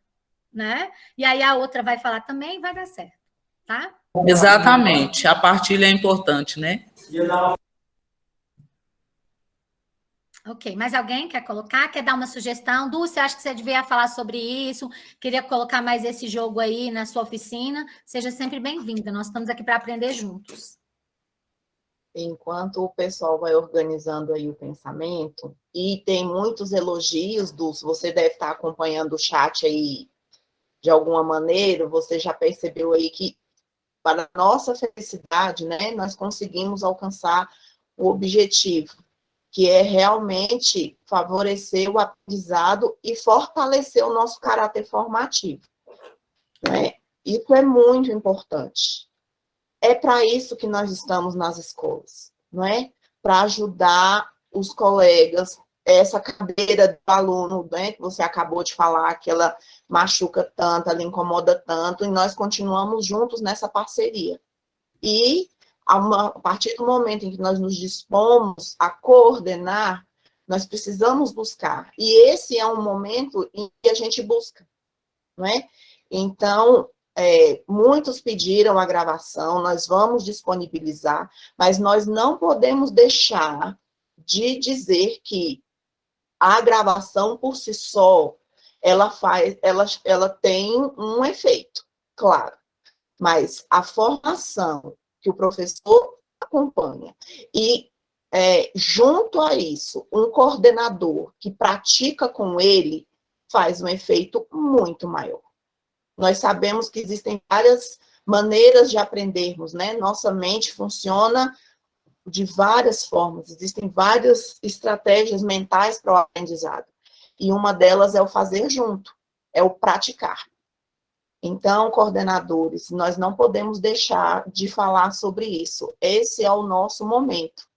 né? E aí a outra vai falar também e vai dar certo, tá?
Exatamente, a partilha é importante, né?
Ok, mas alguém quer colocar? Quer dar uma sugestão? Dulce, acho que você devia falar sobre isso. Queria colocar mais esse jogo aí na sua oficina. Seja sempre bem-vinda. Nós estamos aqui para aprender juntos.
Enquanto o pessoal vai organizando aí o pensamento, e tem muitos elogios, Dulce, você deve estar acompanhando o chat aí de alguma maneira, você já percebeu aí que, para nossa felicidade, né, nós conseguimos alcançar o objetivo, que é realmente favorecer o aprendizado e fortalecer o nosso caráter formativo, né? Isso é muito importante. É para isso que nós estamos nas escolas, não é? Para ajudar os colegas, essa cadeira do aluno, né, que você acabou de falar, que ela machuca tanto, ela incomoda tanto, e nós continuamos juntos nessa parceria. E, a partir do momento em que nós nos dispomos a coordenar, nós precisamos buscar. E esse é um momento em que a gente busca, não é? Então, muitos pediram a gravação, nós vamos disponibilizar, mas nós não podemos deixar de dizer que a gravação por si só, ela tem um efeito, claro, mas a formação que o professor acompanha e, junto a isso, um coordenador que pratica com ele, faz um efeito muito maior. Nós sabemos que existem várias maneiras de aprendermos, né? Nossa mente funciona de várias formas, existem várias estratégias mentais para o aprendizado. E uma delas é o fazer junto, é o praticar. Então, coordenadores, nós não podemos deixar de falar sobre isso. Esse é o nosso momento,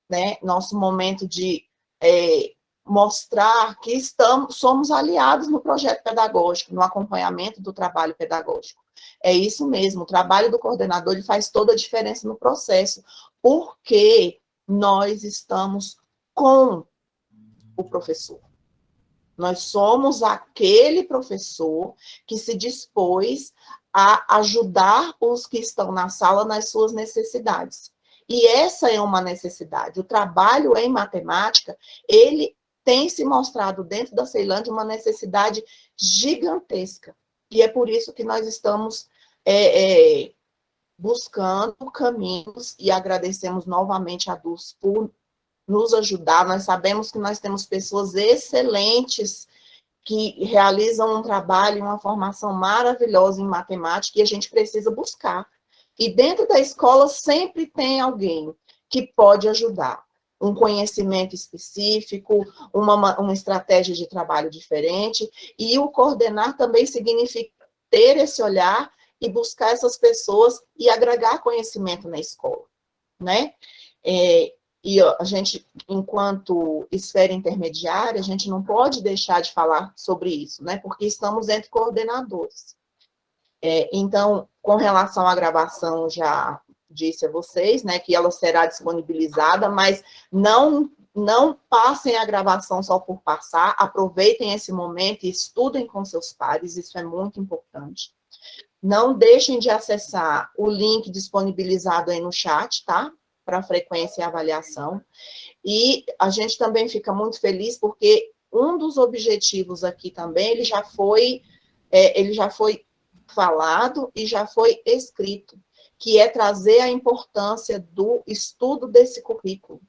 né? Nosso momento de mostrar que somos aliados no projeto pedagógico, no acompanhamento do trabalho pedagógico. É isso mesmo, o trabalho do coordenador ele faz toda a diferença no processo, porque nós estamos com o professor. Nós somos aquele professor que se dispôs a ajudar os que estão na sala nas suas necessidades. E essa é uma necessidade. O trabalho em matemática, ele tem se mostrado dentro da Ceilândia uma necessidade gigantesca. E é por isso que nós estamos buscando caminhos e agradecemos novamente a Dulce por nos ajudar. Nós sabemos que nós temos pessoas excelentes que realizam um trabalho, uma formação maravilhosa em matemática e a gente precisa buscar. E dentro da escola sempre tem alguém que pode ajudar. Um conhecimento específico, uma estratégia de trabalho diferente, e o coordenar também significa ter esse olhar e buscar essas pessoas e agregar conhecimento na escola, né? E a gente, enquanto esfera intermediária, a gente não pode deixar de falar sobre isso, né? Porque estamos entre coordenadores. Então, com relação à gravação, já disse a vocês, né, que ela será disponibilizada, mas não passem a gravação só por passar, aproveitem esse momento e estudem com seus pares, isso é muito importante. Não deixem de acessar o link disponibilizado aí no chat, tá? Para frequência e avaliação. E a gente também fica muito feliz porque um dos objetivos aqui também, ele já foi falado e já foi escrito, que é trazer a importância do estudo desse currículo.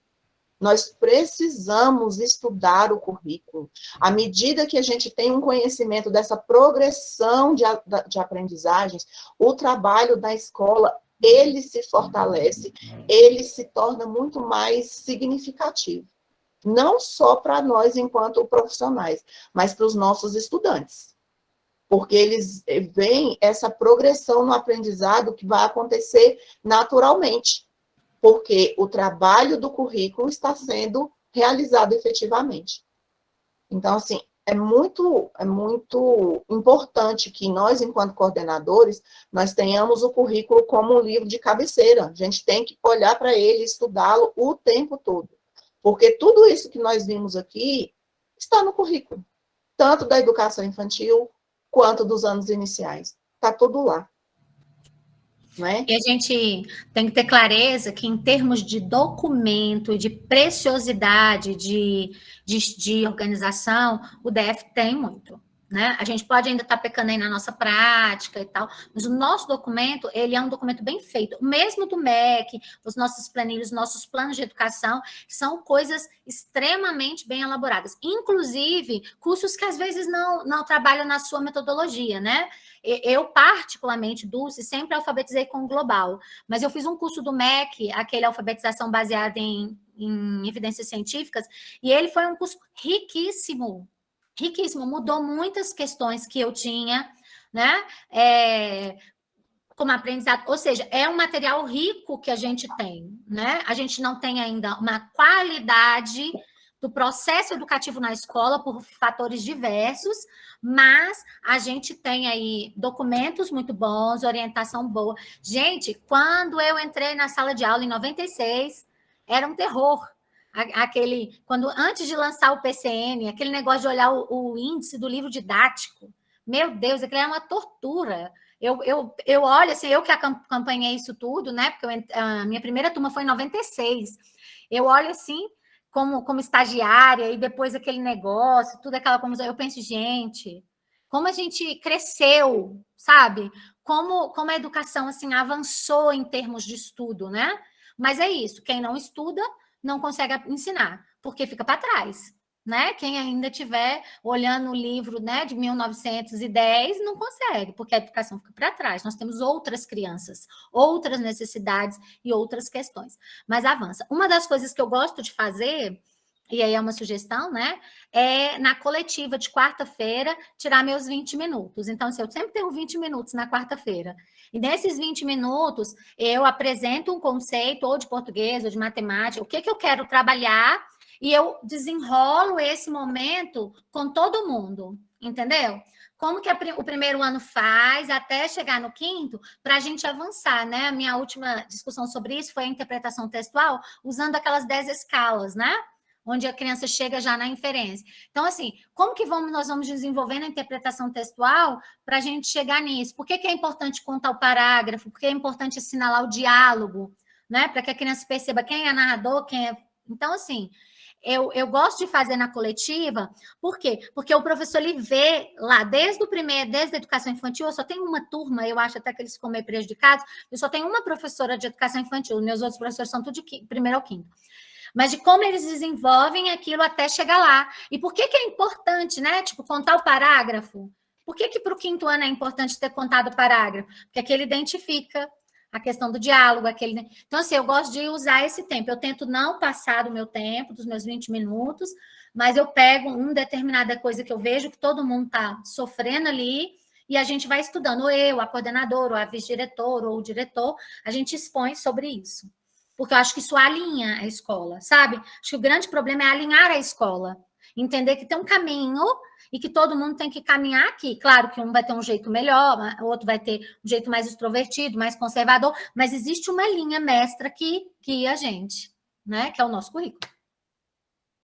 Nós precisamos estudar o currículo. À medida que a gente tem um conhecimento dessa progressão de aprendizagens, o trabalho da escola, ele se fortalece, ele se torna muito mais significativo. Não só para nós, enquanto profissionais, mas para os nossos estudantes. Porque eles veem essa progressão no aprendizado que vai acontecer naturalmente. Porque o trabalho do currículo está sendo realizado efetivamente. Então, assim, é muito importante que nós, enquanto coordenadores, nós tenhamos o currículo como um livro de cabeceira. A gente tem que olhar para ele, estudá-lo o tempo todo. Porque tudo isso que nós vimos aqui está no currículo. Tanto da educação infantil, quanto dos anos iniciais. Está tudo lá. né?
E a gente tem que ter clareza que, em termos de documento, de preciosidade, de organização, o DF tem muito. Né? A gente pode ainda estar pecando aí na nossa prática e tal, mas o nosso documento, ele é um documento bem feito, o mesmo do MEC, os nossos planilhos, os nossos planos de educação, são coisas extremamente bem elaboradas, inclusive cursos que às vezes não trabalham na sua metodologia, né? Eu, particularmente, Dulce, sempre alfabetizei com o global, mas eu fiz um curso do MEC, aquele alfabetização baseada em evidências científicas, e ele foi um curso riquíssimo, mudou muitas questões que eu tinha, né? Como aprendizado, ou seja, é um material rico que a gente tem, né? A gente não tem ainda uma qualidade do processo educativo na escola por fatores diversos, mas a gente tem aí documentos muito bons, orientação boa. Gente, quando eu entrei na sala de aula em 96, era um terror. Quando antes de lançar o PCN, aquele negócio de olhar o índice do livro didático, meu Deus, aquilo é uma tortura. Eu olho assim, eu que acompanhei isso tudo, né? Porque a minha primeira turma foi em 96. Eu olho assim, como estagiária, e depois aquele negócio, tudo aquela confusão. Eu penso, gente, como a gente cresceu, sabe? Como a educação assim avançou em termos de estudo, né? Mas é isso, quem não estuda não consegue ensinar, porque fica para trás, né? Quem ainda estiver olhando o livro, né, de 1910 não consegue, porque a educação fica para trás. Nós temos outras crianças, outras necessidades e outras questões. Mas avança. Uma das coisas que eu gosto de fazer, e aí é uma sugestão, né? É na coletiva de quarta-feira tirar meus 20 minutos. Então, eu sempre tenho 20 minutos na quarta-feira. E nesses 20 minutos, eu apresento um conceito, ou de português, ou de matemática, o que eu quero trabalhar, e eu desenrolo esse momento com todo mundo, entendeu? Como que o primeiro ano faz até chegar no quinto, para a gente avançar, né? A minha última discussão sobre isso foi a interpretação textual, usando aquelas 10 escalas, né? Onde a criança chega já na inferência. Então, assim, como que nós vamos desenvolvendo a interpretação textual para a gente chegar nisso? Por que é importante contar o parágrafo? Por que é importante assinalar o diálogo, né? Para que a criança perceba quem é narrador, quem é... Então, assim, eu gosto de fazer na coletiva, por quê? Porque o professor, ele vê lá, desde a educação infantil, eu só tenho uma turma, eu acho até que eles ficam meio prejudicados, eu só tenho uma professora de educação infantil, meus outros professores são tudo de primeiro ao quinto. Mas de como eles desenvolvem aquilo até chegar lá. E por que é importante, né? Tipo, contar o parágrafo. Por que para o quinto ano é importante ter contado o parágrafo? Porque aquele identifica a questão do diálogo. Então, assim, eu gosto de usar esse tempo. Eu tento não passar do meu tempo, dos meus 20 minutos, mas eu pego uma determinada coisa que eu vejo que todo mundo está sofrendo ali, e a gente vai estudando. Ou eu, a coordenadora, ou a vice-diretora, ou o diretor, a gente expõe sobre isso. Porque eu acho que isso alinha a escola, sabe? Acho que o grande problema é alinhar a escola. Entender que tem um caminho e que todo mundo tem que caminhar aqui. Claro que um vai ter um jeito melhor, o outro vai ter um jeito mais extrovertido, mais conservador, mas existe uma linha mestra que guia a gente, né? Que é o nosso currículo.